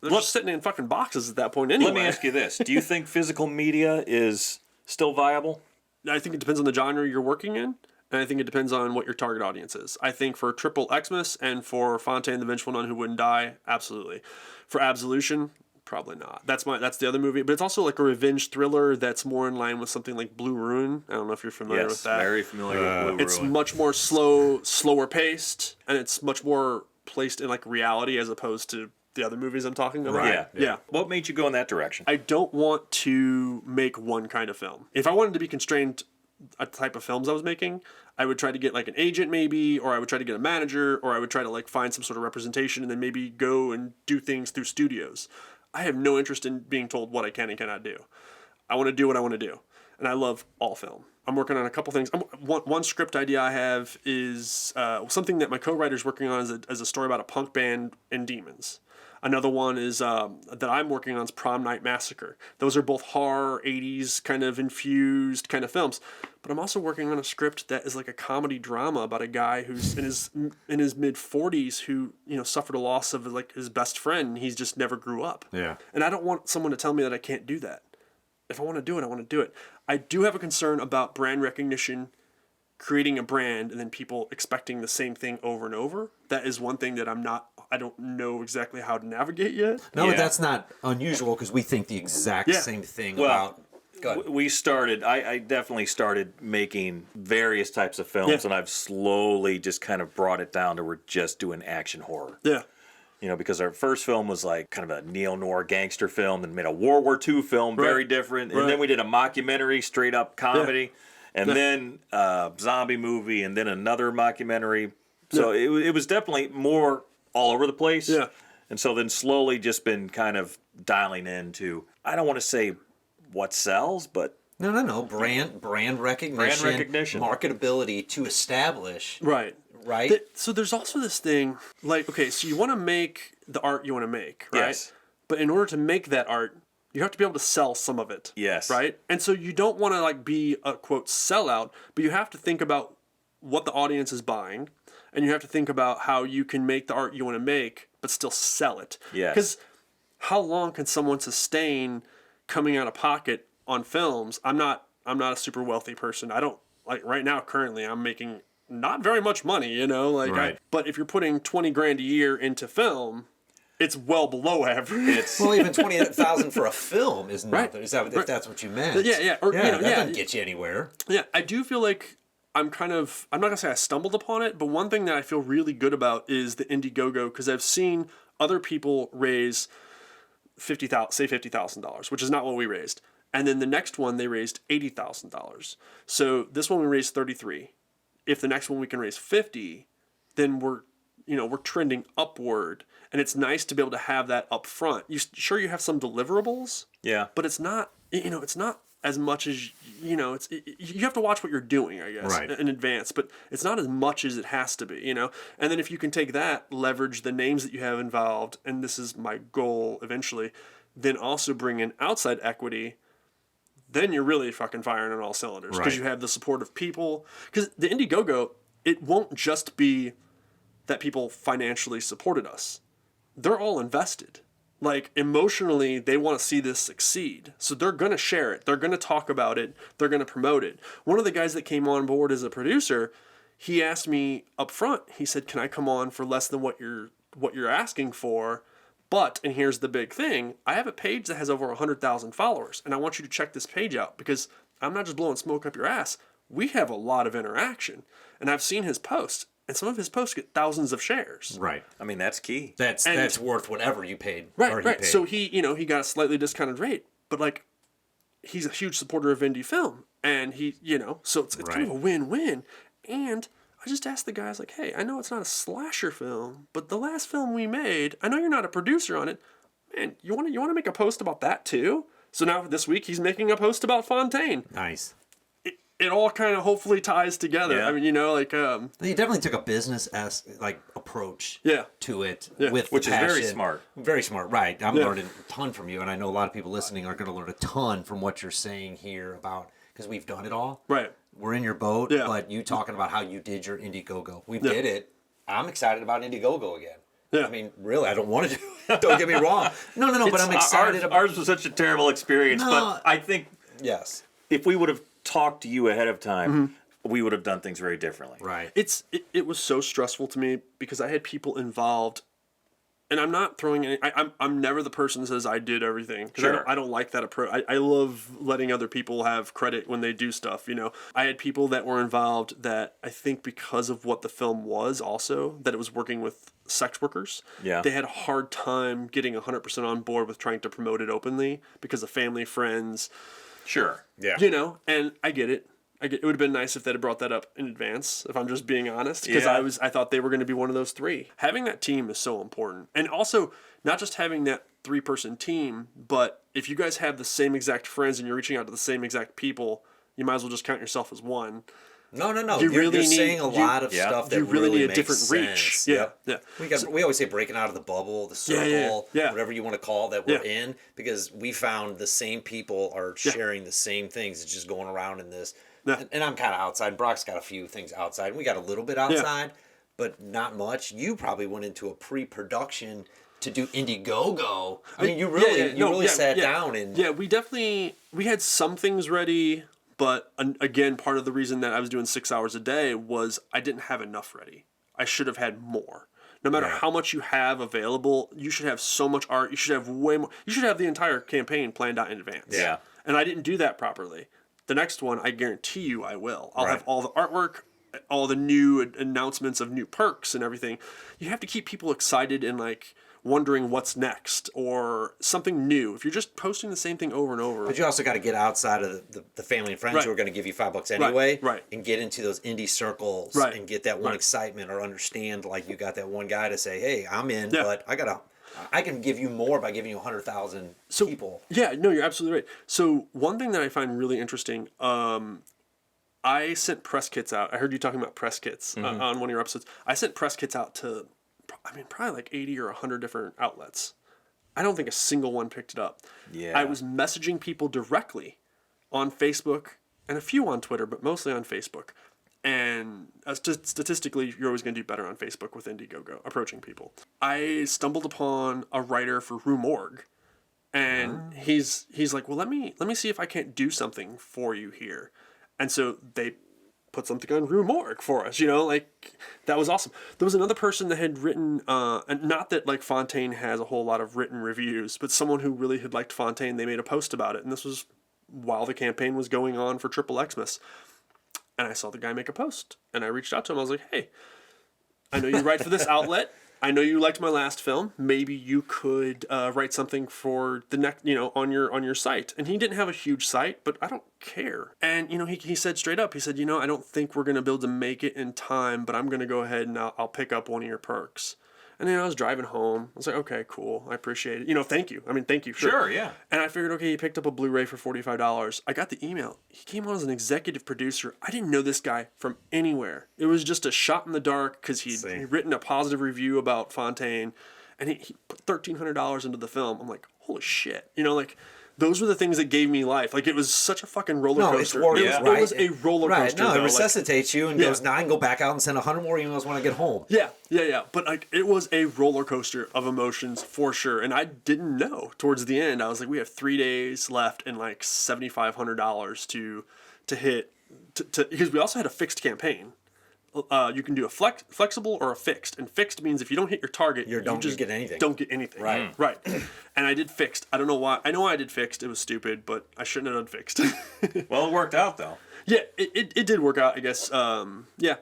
they're just sitting in fucking boxes at that point anyway. Let me ask you this: do you think physical media is still viable? I think it depends on the genre you're working in. And I think it depends on what your target audience is. I think for XXX-Mas and for Fountaine the Vengeful Nun Who Wouldn't Die, absolutely. For Absolution, probably not. That's the other movie. But it's also like a revenge thriller that's more in line with something like Blue Ruin. I don't know if you're familiar with that. Yes, very familiar with Blue Ruin. It's much more slower paced, and it's much more placed in like reality as opposed to the other movies I'm talking about. Yeah. What made you go in that direction? I don't want to make one kind of film. If I wanted to be constrained a type of films I was making, I would try to get like an agent maybe, or I would try to get a manager, or I would try to like find some sort of representation and then maybe go and do things through studios. I have no interest in being told what I can and cannot do. I want to do what I want to do. And I love all film. I'm working on a couple things. One script idea I have is something that my co-writer's working on as a story about a punk band and demons. Another one is that I'm working on is Prom Night Massacre. Those are both horror, 80s kind of infused kind of films. But I'm also working on a script that is like a comedy drama about a guy who's in his mid 40s who, you know, suffered a loss of like his best friend. And he's just never grew up. Yeah. And I don't want someone to tell me that I can't do that. If I want to do it, I want to do it. I do have a concern about brand recognition, creating a brand, and then people expecting the same thing over and over. That is one thing that I don't know exactly how to navigate yet. No, but that's not unusual because we think the exact same thing about... I definitely started making various types of films, and I've slowly just kind of brought it down to we're just doing action horror. Yeah. You know, because our first film was like kind of a neo-noir gangster film, and made a World War II film, very different. And then we did a mockumentary, straight-up comedy. And then a zombie movie, and then another mockumentary. So it was definitely more all over the place. Yeah. And so then slowly just been kind of dialing into, I don't want to say what sells, but No. Brand recognition, marketability to establish. Right. Right. So there's also this thing, like, okay, so you want to make the art you want to make, right? Yes. But in order to make that art, you have to be able to sell some of it. Yes. Right? And so you don't want to, like, be a, quote, sellout, but you have to think about what the audience is buying, and you have to think about how you can make the art you want to make, but still sell it. Yes. Because how long can someone sustain coming out of pocket on films? I'm not a super wealthy person. I don't, like, right now, currently, I'm making not very much money, you know? Like, right. But if you're putting $20,000 a year into film, it's well below average. Well, even $20,000 for a film is nothing. Right. Is that if that's what you meant? Yeah. Or, that doesn't get you anywhere. Yeah, I do feel like I'm not going to say I stumbled upon it, but one thing that I feel really good about is the Indiegogo, because I've seen other people raise $50,000, which is not what we raised. And then the next one, they raised $80,000. So this one we raised 33. If the next one we can raise 50, then we're trending upward. And it's nice to be able to have that up front. You have some deliverables. Yeah. But it's not, it's not as much as, you have to watch what you're doing, I guess, in advance. But it's not as much as it has to be, And then if you can take that, leverage the names that you have involved, and this is my goal eventually, then also bring in outside equity, then you're really fucking firing on all cylinders. Because you have the support of people. Because the Indiegogo, it won't just be that people financially supported us. They're all invested. Like, emotionally, they want to see this succeed. So they're going to share it. They're going to talk about it. They're going to promote it. One of the guys that came on board as a producer, he asked me up front, he said, can I come on for less than what you're asking for? But, and here's the big thing, I have a page that has over 100,000 followers, and I want you to check this page out, because I'm not just blowing smoke up your ass. We have a lot of interaction. And I've seen his posts. And some of his posts get thousands of shares. Right. I mean, that's key. That's worth whatever you paid. Right. Paid. So he got a slightly discounted rate, but, like, he's a huge supporter of indie film, and he, so it's kind of a win-win. And I just asked the guys, like, hey, I know it's not a slasher film, but the last film we made, I know you're not a producer on it. Man, you want to make a post about that too? So now this week he's making a post about Fountaine. Nice. It all kind of hopefully ties together. Yeah. I mean, He definitely took a business approach to it with which passion. is very smart. Very smart, right? I'm learning a ton from you, and I know a lot of people listening are going to learn a ton from what you're saying here about, because we've done it all. Right. We're in your boat, but you talking about how you did your Indiegogo. We did it. I'm excited about Indiegogo again. Yeah. I mean, really, I don't want to do it. Don't get me wrong. No, but I'm excited about ours was such a terrible experience, but I think if we would have talked to you ahead of time, we would have done things very differently. Right. It was so stressful to me because I had people involved, and I'm not throwing any. I'm never the person that says I did everything. Sure. I don't like that approach. I love letting other people have credit when they do stuff. I had people that were involved that I think because of what the film was, also that it was working with sex workers. Yeah. They had a hard time getting 100% on board with trying to promote it openly because of family, friends. Sure. Yeah. And I get it. It would have been nice if they'd have brought that up in advance, if I'm just being honest, because I thought they were going to be one of those three. Having that team is so important. And also, not just having that 3-person team, but if you guys have the same exact friends and you're reaching out to the same exact people, you might as well just count yourself as one. No. You're saying a lot of stuff that you really need a makes different sense. reach. Yeah. We always say breaking out of the bubble, the circle, whatever you want to call that we're in, because we found the same people are sharing the same things. It's just going around in this. Yeah. And I'm kind of outside. Brock's got a few things outside. We got a little bit outside, but not much. You probably went into a pre-production to do Indiegogo. I mean, you really sat down and... Yeah, we had some things ready, but again, part of the reason that I was doing 6 hours a day was I didn't have enough ready. I should have had more. No matter how much you have available, you should have so much art. You should have way more. You should have the entire campaign planned out in advance. Yeah. And I didn't do that properly. The next one, I guarantee you I will. I'll have all the artwork, all the new announcements of new perks and everything. You have to keep people excited and, like, wondering what's next or something new. If you're just posting the same thing over and over. But you also got to get outside of the family and friends who are going to give you $5 anyway, and get into those indie circles and get that one excitement, or understand, like, you got that one guy to say, hey, I'm in, but I can give you more by giving you 100,000 people. Yeah, no, you're absolutely right. So one thing that I find really interesting, I sent press kits out. I heard you talking about press kits on one of your episodes. I sent press kits out to, probably like 80 or 100 different outlets. I don't think a single one picked it up. Yeah. I was messaging people directly on Facebook and a few on Twitter, but mostly on Facebook. And statistically, you're always going to do better on Facebook with Indiegogo, approaching people. I stumbled upon a writer for Rue Morgue, and he's like, well, let me see if I can't do something for you here. And so they put something on Rue Morgue for us, like, that was awesome. There was another person that had written, and not that, like, Fountaine has a whole lot of written reviews, but someone who really had liked Fountaine, they made a post about it, and this was while the campaign was going on for XXX-Mas. And I saw the guy make a post, and I reached out to him. I was like, hey, I know you write for this outlet. I know you liked my last film. Maybe you could write something for the next, on your site. And he didn't have a huge site, but I don't care. And, he said straight up, he said, I don't think we're going to be able to make it in time, but I'm going to go ahead and I'll pick up one of your perks. And then I was driving home. I was like, okay, cool. I appreciate it. Thank you. Thank you. Sure, yeah. And I figured, okay, he picked up a Blu-ray for $45. I got the email. He came on as an executive producer. I didn't know this guy from anywhere. It was just a shot in the dark because he'd written a positive review about Fountaine, and he put $1,300 into the film. I'm like, holy shit. Those were the things that gave me life. Like, it was such a fucking roller coaster. No, it was a roller coaster. No, it resuscitates you and goes, now I can go back out and send 100 more emails when I get home. Yeah. But, like, it was a roller coaster of emotions for sure. And I didn't know towards the end. I was like, we have 3 days left and, like, $7,500 to hit. Because we also had a fixed campaign. You can do a flexible or a fixed, and fixed means if you don't hit your target, you don't get anything. Don't get anything. Right. And I did fixed. I don't know why. I know I did fixed. It was stupid, but I shouldn't have done fixed. Well, it worked out though. Yeah, it did work out, I guess. I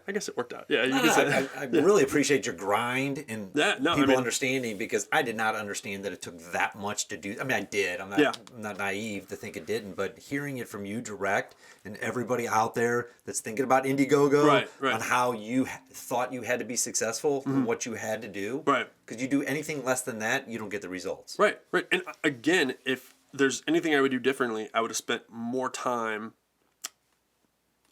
guess it worked out. Yeah, you could say. I really appreciate your grind and people understanding, because I did not understand that it took that much to do. I did. I'm not naive to think it didn't, but hearing it from you direct and everybody out there that's thinking about Indiegogo on how you thought you had to be successful and what you had to do. Right. Because you do anything less than that, you don't get the results. Right. And again, if there's anything I would do differently, I would have spent more time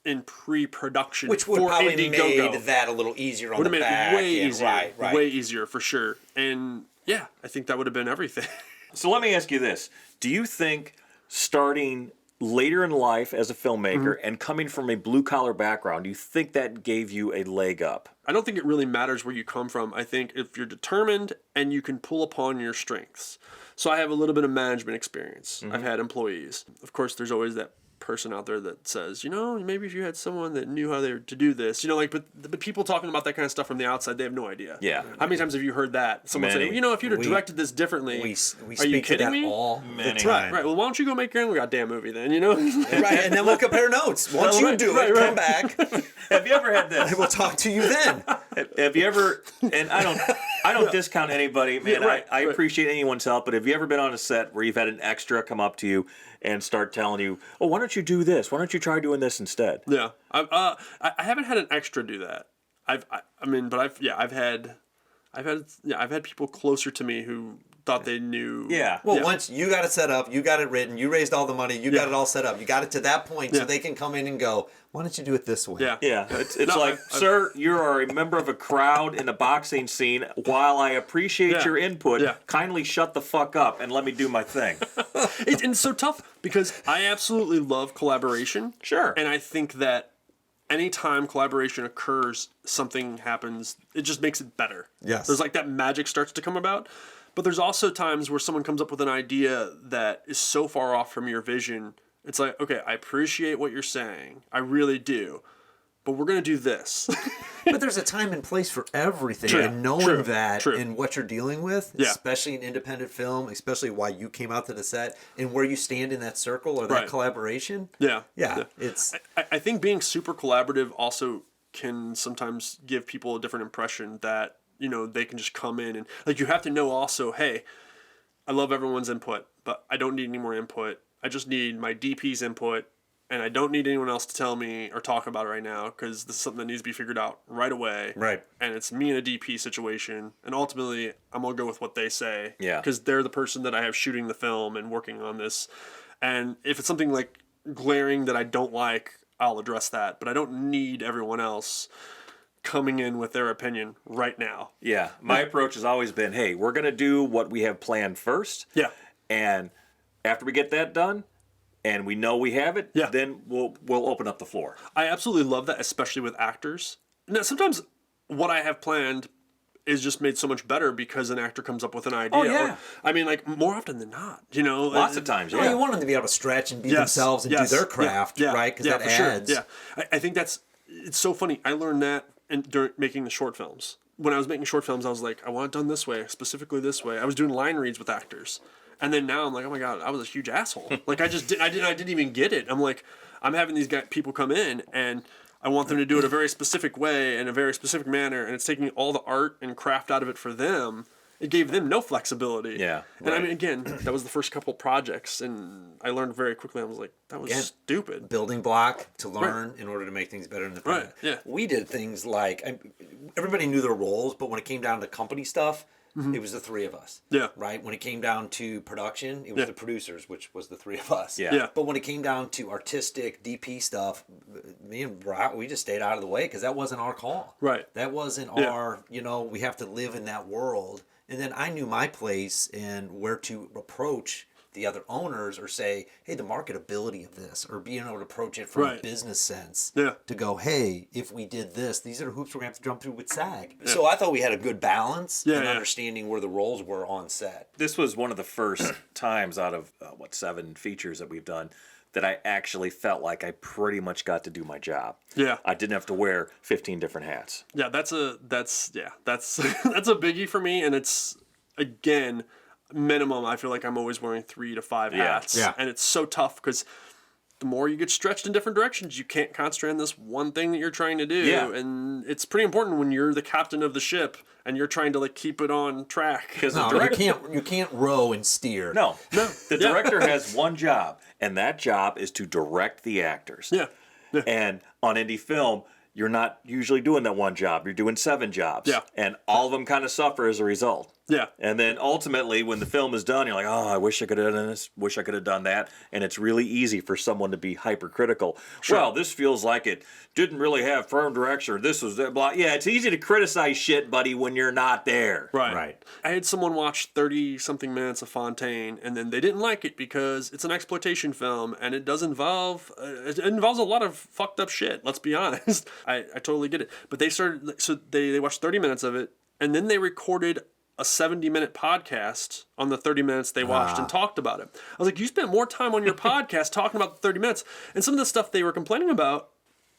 in pre-production, which would probably made that a little easier on the back. Way easier, way easier for sure. And yeah, I think that would have been everything. So let me ask you this: do you think starting later in life as a filmmaker and coming from a blue-collar background, do you think that gave you a leg up? I don't think it really matters where you come from. I think if you're determined and you can pull upon your strengths. So I have a little bit of management experience. I've had employees. Of course, there's always that person out there that says, maybe if you had someone that knew how to do this, but people talking about that kind of stuff from the outside, they have no idea. Yeah. How many times have you heard that? Someone say, if you'd have directed this differently, are you kidding me? Many. Right. Well, why don't you go make your own goddamn movie then, Right, and then we'll compare notes. Once you do it, come back. Have you ever had this? I will talk to you then. Have you ever, and I don't discount anybody, man. I appreciate anyone's help, but have you ever been on a set where you've had an extra come up to you and start telling you, oh, why don't you do this? Why don't you try doing this instead? Yeah. I haven't had an extra do that. I've had people closer to me who thought they knew. Yeah. Well, once you got it set up, you got it written, you raised all the money, you got it all set up. You got it to that point so they can come in and go, why don't you do it this way? Yeah. It's like, sir, you are a member of a crowd in a boxing scene. While I appreciate your input, kindly shut the fuck up and let me do my thing. It's so tough because I absolutely love collaboration. Sure. And I think that anytime collaboration occurs, something happens, it just makes it better. Yes. There's like that magic starts to come about. But there's also times where someone comes up with an idea that is so far off from your vision. It's like, okay, I appreciate what you're saying. I really do. But we're going to do this. But there's a time and place for everything. And knowing that in what you're dealing with, especially in independent film, especially why you came out to the set and where you stand in that circle or that collaboration. Yeah. It's. I think being super collaborative also can sometimes give people a different impression that they can just come in and like you have to know also, hey, I love everyone's input, but I don't need any more input. I just need my DP's input, and I don't need anyone else to tell me or talk about it right now because this is something that needs to be figured out right away. Right. And it's me and a DP situation, and ultimately I'm gonna go with what they say. Yeah. Because they're the person that I have shooting the film and working on this, and if it's something like glaring that I don't like, I'll address that. But I don't need everyone else coming in with their opinion right now. Yeah. My approach has always been, hey, we're going to do what we have planned first. Yeah. And after we get that done and we know we have it, then we'll open up the floor. I absolutely love that, especially with actors. Now, sometimes what I have planned is just made so much better because an actor comes up with an idea. Oh, yeah. I mean, like, more often than not, Lots of times, Well, you want them to be able to stretch and be themselves and do their craft, right? Because that adds. Sure. Yeah. I think it's so funny. I learned that during making the short films. When I was making short films, I was like, I want it done this way, specifically this way. I was doing line reads with actors. And then now I'm like, oh my God, I was a huge asshole. Like, I didn't even get it. I'm like, I'm having these people come in and I want them to do it a very specific way in a very specific manner, and it's taking all the art and craft out of it for them. It gave them no flexibility. Yeah. And I mean, again, that was the first couple projects, and I learned very quickly. I was like, that was stupid. Building block to learn in order to make things better in the present. Right. Yeah. We did things like everybody knew their roles, but when it came down to company stuff, it was the three of us. Yeah. Right? When it came down to production, it was the producers, which was the three of us. Yeah. But when it came down to artistic DP stuff, me and Brock, we just stayed out of the way because that wasn't our call. Right. That wasn't our, we have to live in that world. And then I knew my place and where to approach the other owners or say, hey, the marketability of this, or being able to approach it from a business sense to go, hey, if we did this, these are the hoops we're going to have to jump through with SAG. Yeah. So I thought we had a good balance in understanding where the roles were on set. This was one of the first times out of, 7 features that we've done that I actually felt like I pretty much got to do my job. Yeah. I didn't have to wear 15 different hats. Yeah, that's that's that's a biggie for me, and it's, again, minimum, I feel like I'm always wearing 3 to 5 hats. Yeah. And it's so tough because the more you get stretched in different directions, you can't concentrate on this one thing that you're trying to do. Yeah. And it's pretty important when you're the captain of the ship and you're trying to keep it on track. Because you can't row and steer. No. The director has one job, and that job is to direct the actors. Yeah. And on indie film, you're not usually doing that one job. You're doing 7 jobs. Yeah. And all of them kind of suffer as a result. Yeah. And then ultimately, when the film is done, you're like, oh, I wish I could have done this, wish I could have done that. And it's really easy for someone to be hypercritical. Sure. Well, this feels like it didn't really have firm direction, or this was that, blah. Yeah, it's easy to criticize shit, buddy, when you're not there. Right. I had someone watch 30-something minutes of Fountaine, and then they didn't like it because it's an exploitation film, and it does involve, it involves a lot of fucked up shit, let's be honest. I totally get it. But they watched 30 minutes of it, and then they recorded a 70-minute podcast on the 30 minutes they watched and talked about it. I was like, you spent more time on your podcast talking about the 30 minutes. And some of the stuff they were complaining about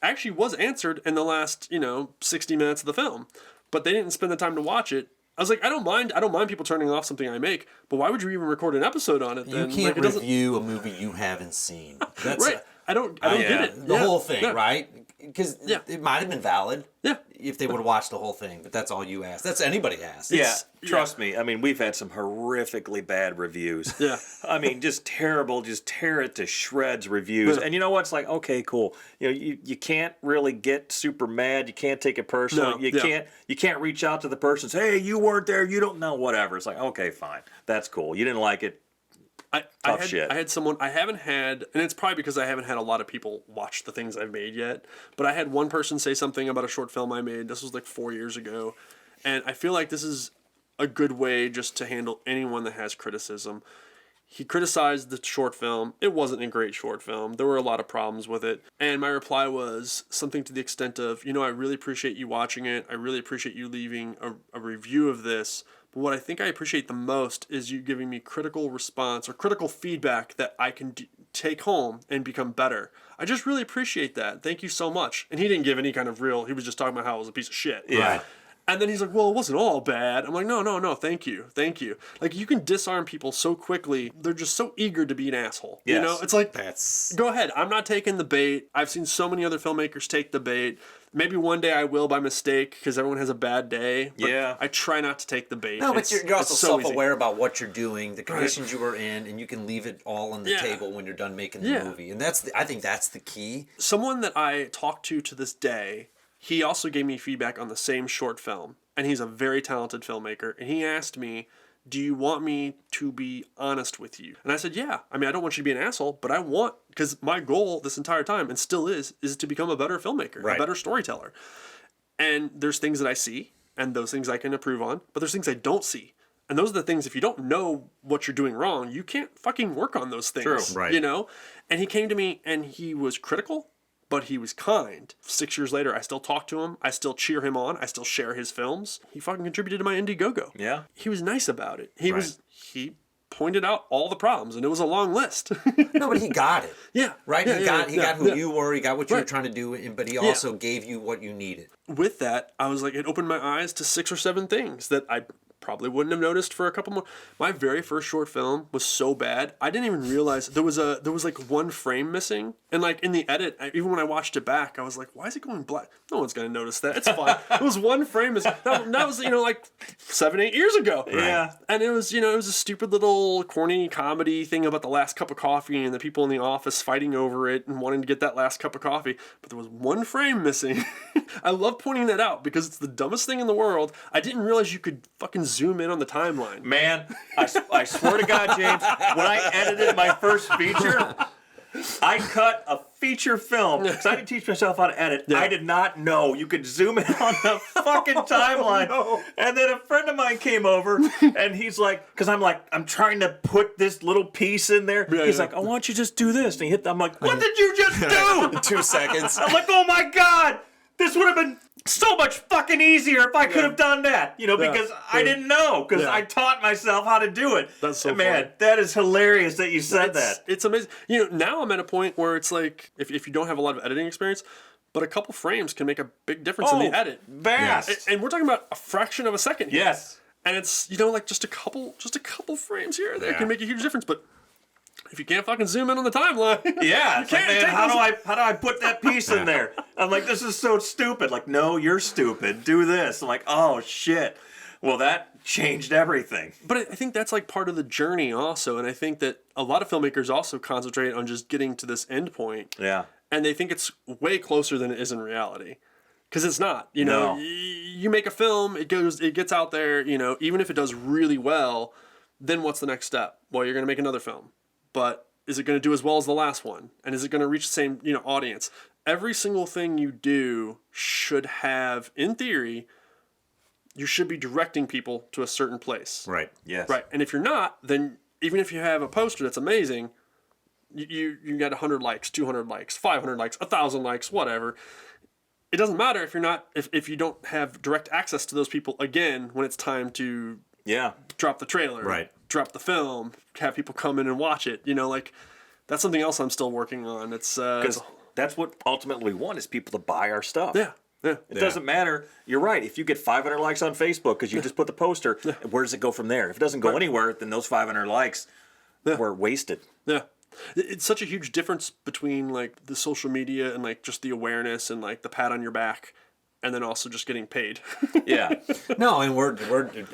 actually was answered in the last, 60 minutes of the film. But they didn't spend the time to watch it. I was like, I don't mind people turning off something I make, but why would you even record an episode on it then? You can't review a movie you haven't seen. That's right. I don't get it. The whole thing, right? Because it might have been valid. Yeah. If they would have watched the whole thing, but that's all you asked. That's anybody asks. Yeah, trust me. I mean, we've had some horrifically bad reviews. Yeah. I mean, just terrible, just tear it to shreds reviews. And you know what? It's like, okay, cool. You can't really get super mad. You can't take it personal. You can't reach out to the person and say, hey, you weren't there. You don't know, whatever. It's like, okay, fine. That's cool. You didn't like it. I had someone, I haven't had, and it's probably because I haven't had a lot of people watch the things I've made yet, but I had one person say something about a short film I made. This was 4 years ago. And I feel like this is a good way just to handle anyone that has criticism. He criticized the short film. It wasn't a great short film. There were a lot of problems with it. And my reply was something to the extent of, I really appreciate you watching it. I really appreciate you leaving a review of this. But what I think I appreciate the most is you giving me critical response or critical feedback that I can take home and become better. I just really appreciate that. Thank you so much. And he didn't give any kind of he was just talking about how it was a piece of shit. Yeah. Right? And then he's like, well, it wasn't all bad. I'm like, no, thank you. Like, you can disarm people so quickly. They're just so eager to be an asshole. Yes. You know, it's like, That's... go ahead. I'm not taking the bait. I've seen so many other filmmakers take the bait. Maybe one day I will by mistake because everyone has a bad day. But Yeah. I try not to take the bait. No, but you're also so self-aware about what you're doing, the conditions you were in, and you can leave it all on the Yeah. table when you're done making the movie. And I think that's the key. Someone that I talk to this day, he also gave me feedback on the same short film. And he's a very talented filmmaker. And he asked me, do you want me to be honest with you? And I said, yeah. I mean, I don't want you to be an asshole, but I want, because my goal this entire time, and still is to become a better filmmaker, a better storyteller. And there's things that I see, and those things I can improve on, but there's things I don't see. And those are the things, if you don't know what you're doing wrong, you can't fucking work on those things. True, right. You know? And he came to me, and he was critical, but he was kind. 6 years later, I still talk to him. I still cheer him on. I still share his films. He fucking contributed to my Indiegogo. Yeah. He was nice about it. He pointed out all the problems, and it was a long list. No, but he got it. Yeah. Right? Yeah, He got who yeah. you were, he got what you were trying to do, but he Yeah. also gave you what you needed. With that, I was like, it opened my eyes to 6 or 7 things that I probably wouldn't have noticed for a couple more. My very first short film was so bad, I didn't even realize there was like one frame missing. And like in the edit, even when I watched it back, I was like, why is it going black? No one's gonna notice that. It's fine. It was one frame missing. That was like 7-8 years ago. Yeah. And it was a stupid little corny comedy thing about the last cup of coffee and the people in the office fighting over it and wanting to get that last cup of coffee. But there was one frame missing. I love pointing that out because it's the dumbest thing in the world. I didn't realize you could fucking zoom in on the timeline. Man, I swear to God, James, when I edited my first feature, I cut a feature film because I didn't teach myself how to edit. Yeah. I did not know you could zoom in on the fucking timeline. No. And then a friend of mine came over and he's like, because I'm trying to put this little piece in there. Yeah, He's yeah. like, oh, why don't you just do this? And he hit. I'm like, what did you just do? 2 seconds. I'm like, oh my God, this would have been so much fucking easier if I could have done that, because I didn't know, because I taught myself how to do it. That's so Man, funny. that is hilarious that you said that. It's amazing. Now I'm at a point where it's like, if you don't have a lot of editing experience, but a couple frames can make a big difference in the edit. Vast. And we're talking about a fraction of a second here. Yes. And it's, like just a couple frames here or there can make a huge difference, but if you can't fucking zoom in on the timeline, Yeah. It's like, can't man, take how those- do I put that piece in there? I'm like, this is so stupid. Like, no, you're stupid. Do this. I'm like, oh shit. Well, that changed everything. But I think that's like part of the journey also, and I think that a lot of filmmakers also concentrate on just getting to this end point. Yeah. And they think it's way closer than it is in reality. Because it's not, No. You make a film, it gets out there, even if it does really well, then what's the next step? Well, you're going to make another film. But is it going to do as well as the last one? And is it going to reach the same, audience? Every single thing you do should have, in theory, you should be directing people to a certain place. Right. Yes. Right. And if you're not, then even if you have a poster that's amazing, you got 100 likes, 200 likes, 500 likes, 1,000 likes, whatever. It doesn't matter if you're not if you don't have direct access to those people again when it's time to drop the trailer, Right. drop the film, have people come in and watch it. That's something else I'm still working on. It's Because that's what ultimately we want is people to buy our stuff. yeah. It doesn't matter. You're right. If you get 500 likes on Facebook because you just put the poster, where does it go from there? If it doesn't go anywhere, then those 500 likes were wasted. Yeah. It's such a huge difference between like the social media and like just the awareness and like the pat on your back and then also just getting paid. Yeah. No, and we're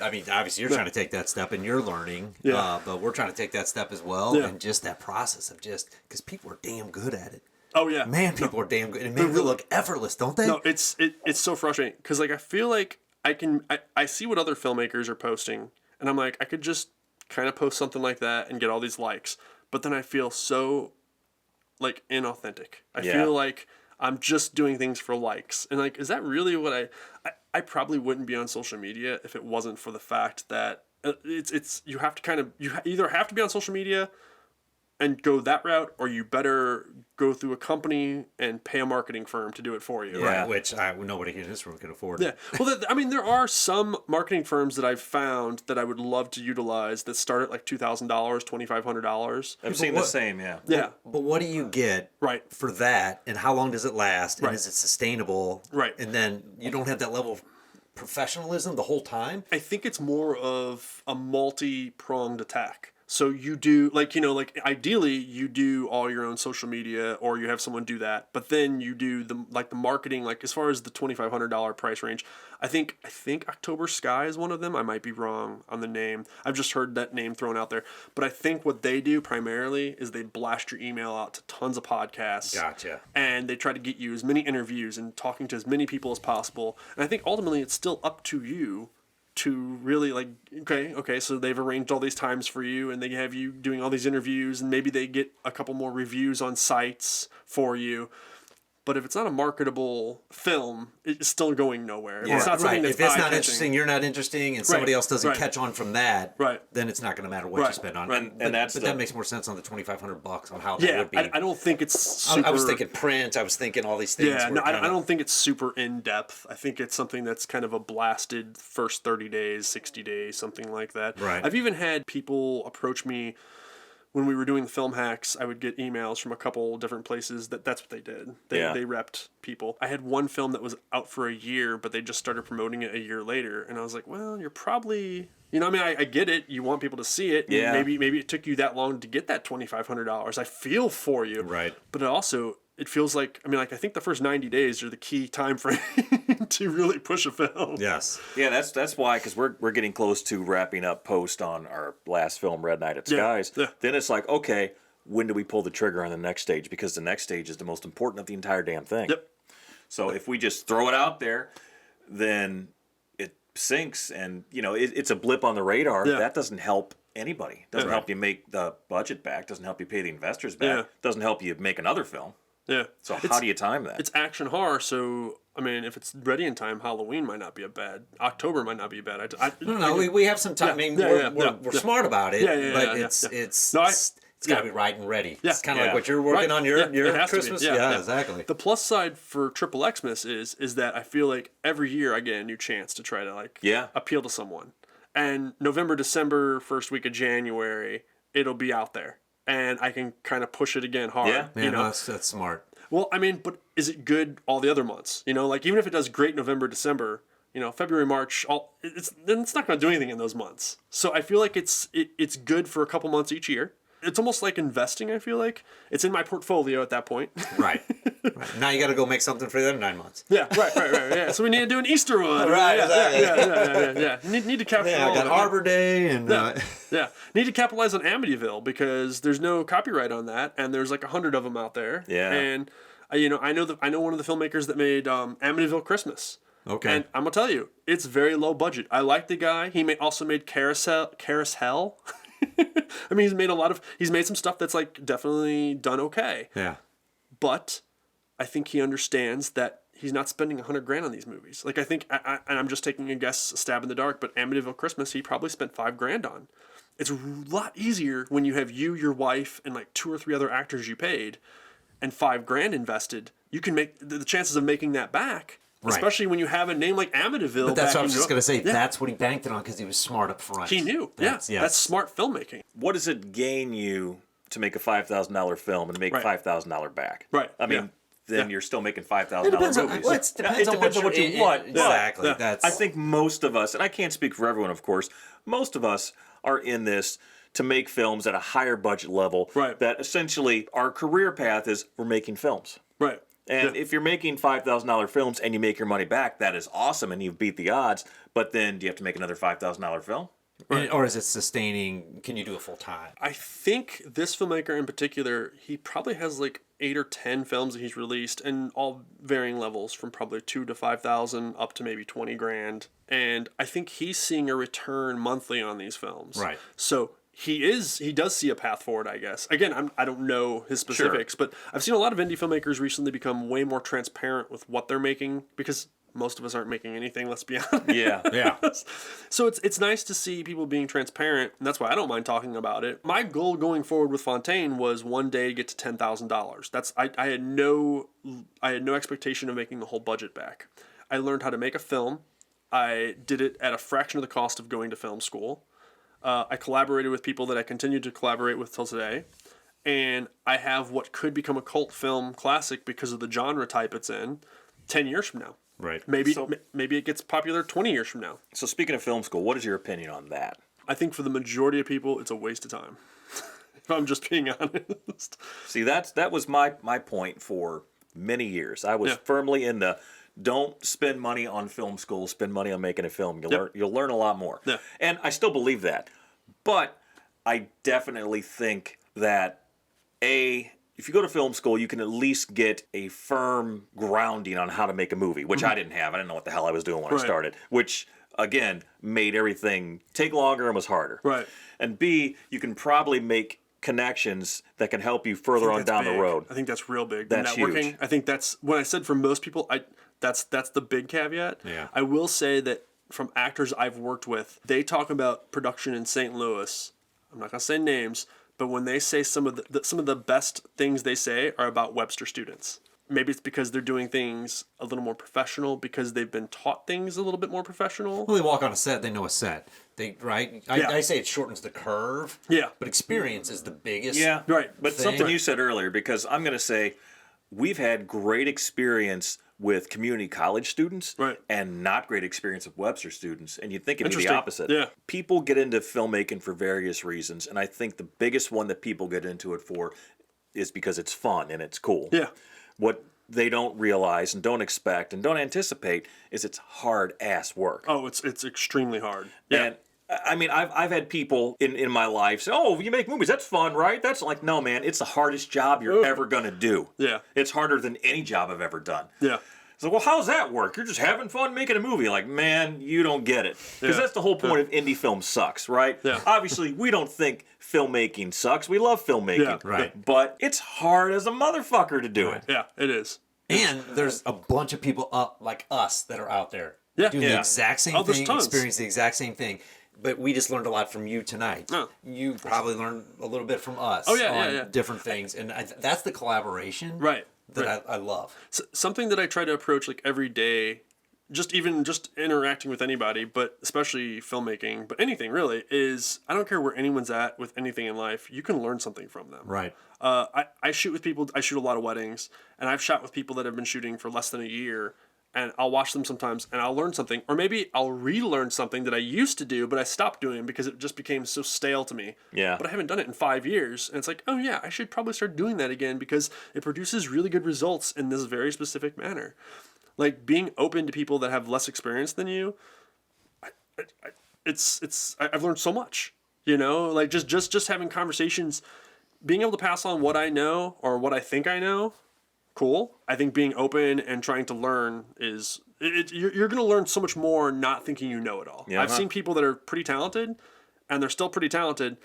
I mean, obviously you're trying to take that step and you're learning, Yeah. but we're trying to take that step as well, Yeah. and just that process of because people are damn good at it. Oh yeah. Man, people are damn good. It makes it look effortless, don't they? No, it's so frustrating because like I feel like I see what other filmmakers are posting and I'm like I could just kind of post something like that and get all these likes, but then I feel so like inauthentic. I feel like I'm just doing things for likes, and like is that really what I probably wouldn't be on social media if it wasn't for the fact that it's you have to kind of you either have to be on social media and go that route, or you better go through a company and pay a marketing firm to do it for you. Yeah. Right, which nobody in this room can afford. Yeah. Well, there are some marketing firms that I've found that I would love to utilize that start at like $2,000, $2,500. I've seen the same, yeah. Yeah. But what do you get Right. for that, and how long does it last, and Right. is it sustainable? Right. And then you don't have that level of professionalism the whole time? I think it's more of a multi-pronged attack. So you do, like, ideally you do all your own social media, or you have someone do that, but then you do the marketing, like as far as the $2,500 price range. I think October Sky is one of them. I might be wrong on the name. I've just heard that name thrown out there. But I think what they do primarily is they blast your email out to tons of podcasts. Gotcha. And they try to get you as many interviews and talking to as many people as possible. And I think ultimately it's still up to you to really okay, so they've arranged all these times for you, and they have you doing all these interviews, and maybe they get a couple more reviews on sites for you. But if it's not a marketable film, it's still going nowhere. If it's not something that's if it's not interesting, you're not interesting, and somebody else doesn't catch on from that, then it's not going to matter what you spend on it. And that makes more sense on the $2,500 on how that would be. I don't think it's super... I was thinking print. I was thinking all these things. Yeah, no, I don't think it's super in-depth. I think it's something that's kind of a blasted first 30 days, 60 days, something like that. Right. I've even had people approach me when we were doing the film hacks. I would get emails from a couple different places that's what they did. They repped people. I had one film that was out for a year, but they just started promoting it a year later. And I was like, well, you're probably, I get it. You want people to see it. Yeah. Maybe it took you that long to get that $2,500. I feel for you. Right. But it feels like, I think the first 90 days are the key time frame to really push a film. Yes. Yeah, that's why, because we're getting close to wrapping up post on our last film, Red Night at Skies. Yeah. Then it's like, okay, when do we pull the trigger on the next stage? Because the next stage is the most important of the entire damn thing. Yep. So if we just throw it out there, then it sinks, and it's a blip on the radar. Yeah. That doesn't help anybody. Doesn't help you make the budget back. Doesn't help you pay the investors back. Yeah. Doesn't help you make another film. Yeah. So how do you time that? It's action horror, so if it's ready in time, Halloween might not be October might not be bad. We have some time. We're smart about it, but it's got to be right and ready. Yeah. It's kind of like what you're working on your Christmas. Yeah, exactly. The plus side for XXX-Mas is that I feel like every year I get a new chance to try to appeal to someone. And November, December, first week of January, it'll be out there. And I can kind of push it again hard. Yeah, that's smart. Well, but is it good all the other months? Even if it does great November, December, February, March, it's not going to do anything in those months. So I feel like it's good for a couple months each year. It's almost like investing, I feel like. It's in my portfolio at that point. Right. Now you got to go make something for the other 9 months. Yeah, right. Yeah. So we need to do an Easter one. Right, Yeah. Need to capture all I got Arbor Day and... Need to capitalize on Amityville, because there's no copyright on that, and there's 100 of them out there. Yeah. And, I know one of the filmmakers that made Amityville Christmas. Okay. And I'm going to tell you, it's very low budget. I like the guy. He also made Carousel. He's made some stuff that's definitely done okay. Yeah. But I think he understands that he's not spending $100,000 on these movies. I think, and I'm just taking a guess, a stab in the dark, but Amityville Christmas, he probably spent $5,000 on. It's a lot easier when you have you, your wife, and 2 or 3 other actors you paid, and $5,000 invested. You can make the chances of making that back. Right. Especially when you have a name like Amityville. But that's what I was just going to say. Yeah. That's what he banked it on, because he was smart up front. He knew. That's smart filmmaking. What does it gain you to make a $5,000 film and make $5,000 back? Right. Then you're still making $5,000 movies. It depends on what you want. Exactly. I think most of us, and I can't speak for everyone, of course, most of us are in this to make films at a higher budget level. Right. That essentially our career path is we're making films. Right. And if you're making $5,000 films and you make your money back, that is awesome, and you've beat the odds. But then, do you have to make another $5,000 film? Right. Or is it sustaining? Can you do it full time? I think this filmmaker in particular, he probably has 8 or 10 films that he's released, and all varying levels, from probably $2,000 to $5,000 up to maybe $20,000. And I think he's seeing a return monthly on these films. Right. So he does see a path forward, I guess. Again, I don't know his specifics, but I've seen a lot of indie filmmakers recently become way more transparent with what they're making, because most of us aren't making anything, let's be honest. Yeah. So it's nice to see people being transparent, and that's why I don't mind talking about it. My goal going forward with Fountaine was one day to get to $10,000. I had no expectation of making the whole budget back. I learned how to make a film. I did it at a fraction of the cost of going to film school. I collaborated with people that I continue to collaborate with till today. And I have what could become a cult film classic because of the genre type it's in 10 years from now. Right. Maybe it gets popular 20 years from now. So speaking of film school, what is your opinion on that? I think for the majority of people, it's a waste of time. If I'm just being honest. See, that was my point for many years. I was firmly in the don't spend money on film school, spend money on making a film. You'll learn a lot more. Yeah. And I still believe that. But I definitely think that if you go to film school, you can at least get a firm grounding on how to make a movie, which I didn't have. I didn't know what the hell I was doing when I started, which again made everything take longer and was harder. Right. And B, you can probably make connections that can help you further on down the road. I think that's real big. That's networking. huge. I think that's when I said for most people, that's the big caveat. Yeah. I will say that from actors I've worked with, they talk about production in St. Louis. I'm not gonna say names, but when they say some of the best things they say are about Webster students. Maybe it's because they're doing things a little more professional because they've been taught things a little bit more professional. Well, they walk on a set, they know a set. I say it shortens the curve. Yeah. But experience is the biggest. Yeah, right. But thing. something you said earlier, because I'm going to say we've had great experience with community college students and not great experience with Webster students. And you'd think it'd be the opposite. Yeah. People get into filmmaking for various reasons. And I think the biggest one that people get into it for is because it's fun and it's cool. Yeah. What they don't realize and don't expect and don't anticipate is it's hard ass work. Oh, it's extremely hard. Yeah. And I mean, I've had people in my life say, "Oh, you make movies, that's fun, right?" That's like, no, man, it's the hardest job you're ever gonna do. Yeah. It's harder than any job I've ever done. Yeah. So, well, how's that work? You're just having fun making a movie. Like, man, you don't get it. Because that's the whole point of indie film sucks, right? Yeah. Obviously, we don't think filmmaking sucks. We love filmmaking. Yeah. Right. But it's hard as a motherfucker to do it. Yeah, it is. And there's a bunch of people like us that are out there doing the exact same there's thing, tons. experience the exact same thing. But we just learned a lot from you tonight. Oh. You probably learned a little bit from us on different things. And that's the collaboration that I love. So, something that I try to approach like every day, just interacting with anybody, but especially filmmaking, but anything really, is I don't care where anyone's at with anything in life, you can learn something from them. Right. I shoot with people, I shoot a lot of weddings, and I've shot with people that have been shooting for less than a year, and I'll watch them sometimes and I'll learn something, or maybe I'll relearn something that I used to do, but I stopped doing because it just became so stale to me. Yeah. But I haven't done it in 5 years, and it's like, oh yeah, I should probably start doing that again because it produces really good results in this very specific manner. Like being open to people that have less experience than you, I've learned so much, like just having conversations, being able to pass on what I know or what I think I know. Cool. I think being open and trying to learn is you're going to learn so much more not thinking you know it all. Yeah. I've seen people that are pretty talented and they're still pretty talented,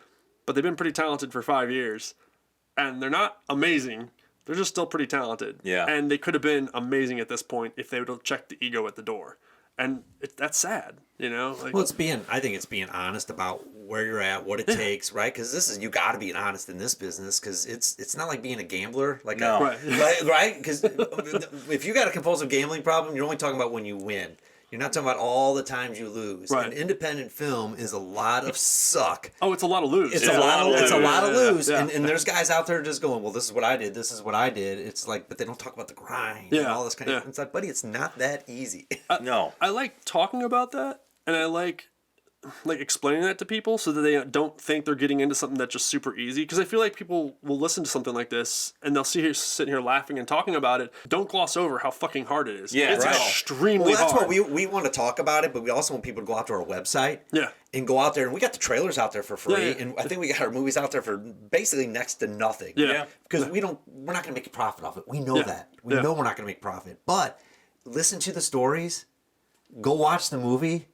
but they've been pretty talented for 5 years and they're not amazing. They're just still pretty talented. Yeah. And they could have been amazing at this point if they would have checked the ego at the door. And that's sad, Like, Well, I think it's being honest about where you're at, what it takes, right? Because you got to be honest in this business, because it's not like being a gambler, right? Because if you got a compulsive gambling problem, you're only talking about when you win. You're not talking about all the times you lose. Right. And independent film is a lot of suck. Oh, it's a lot of lose. It's a lot of lose. Yeah. And there's guys out there just going, well, this is what I did. This is what I did. It's like, but they don't talk about the grind and all this kind of. It's like, buddy, it's not that easy. No. I like talking about that, and I like explaining that to people so that they don't think they're getting into something that's just super easy. Because I feel like people will listen to something like this and they'll sitting here laughing and talking about it. Don't gloss over how fucking hard it is. Yeah, it's extremely that's hard. what we want to talk about it, but we also want people to go out to our website. Yeah. And go out there, and we got the trailers out there for free, Yeah. and I think we got our movies out there for basically next to nothing. Yeah. Because we're not going to make a profit off it. We know that. We know we're not going to make profit. But listen to the stories, go watch the movie,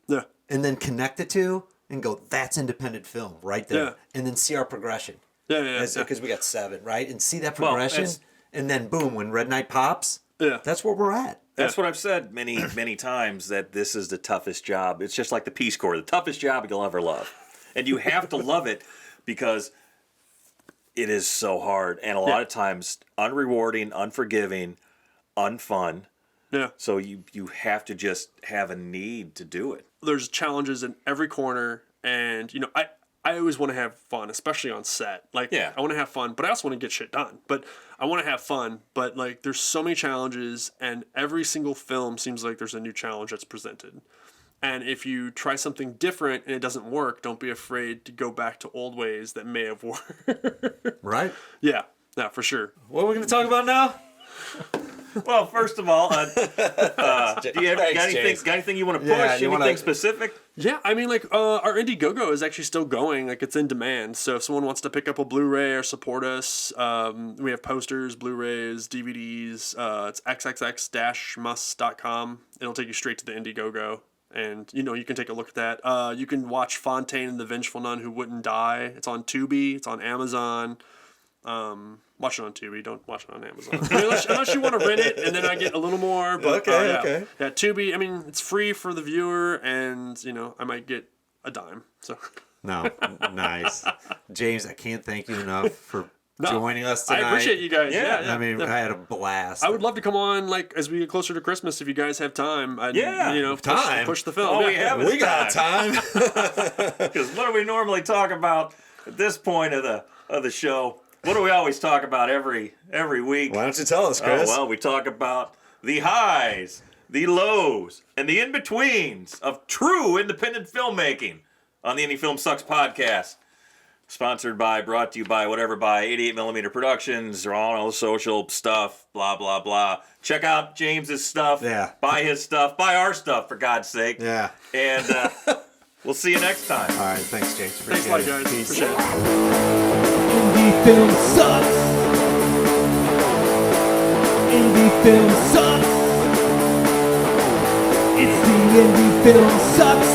and then connect the two, and go, that's independent film right there. Yeah. And then see our progression. Because we got 7, right? And see that progression, and then boom, when Red Knight pops, that's where we're at. That's what I've said many, many times, that this is the toughest job. It's just like the Peace Corps, the toughest job you'll ever love. And you have to love it because it is so hard. And a lot of times unrewarding, unforgiving, unfun. Yeah. So you have to just have a need to do it. There's challenges in every corner, and I always want to have fun, especially on set. Like, I want to have fun, but I also want to get shit done. But I want to have fun, but like, there's so many challenges, and every single film seems like there's a new challenge that's presented. And if you try something different and it doesn't work, don't be afraid to go back to old ways that may have worked. Right? Yeah, for sure. What are we going to talk about now? Well, first of all, do you have got anything you want to push? Anything specific? Yeah, I mean, like, our Indiegogo is actually still going. Like, it's in demand. So if someone wants to pick up a Blu-ray or support us, we have posters, Blu-rays, DVDs. It's XXX-Mas.com. It'll take you straight to the Indiegogo. And, you can take a look at that. You can watch Fountaine the Vengeful Nun Who Wouldn't Die. It's on Tubi. It's on Amazon. Watch it on Tubi. Don't watch it on Amazon. I mean, unless you want to rent it, and then I get a little more. But, okay. Yeah, Tubi, I mean, it's free for the viewer, and, I might get a dime. So. No, nice. James, I can't thank you enough for joining us tonight. I appreciate you guys. Yeah. I mean, I had a blast. I would love to come on, like, as we get closer to Christmas, if you guys have time. Push the film. All we got time. Because what do we normally talk about at this point of the show? What do we always talk about every week? Why don't you tell us, Chris? Oh, well, we talk about the highs, the lows, and the in-betweens of true independent filmmaking on the Indie Film Sucks podcast. Brought to you by 88mm Productions, or all the social stuff, blah, blah, blah. Check out James's stuff. Yeah. Buy his stuff. Buy our stuff, for God's sake. Yeah. And we'll see you next time. All right. Thanks, James. Thanks a lot, guys. Peace. Appreciate it. Indie film sucks. Indie film sucks. It's the Indie Film Sucks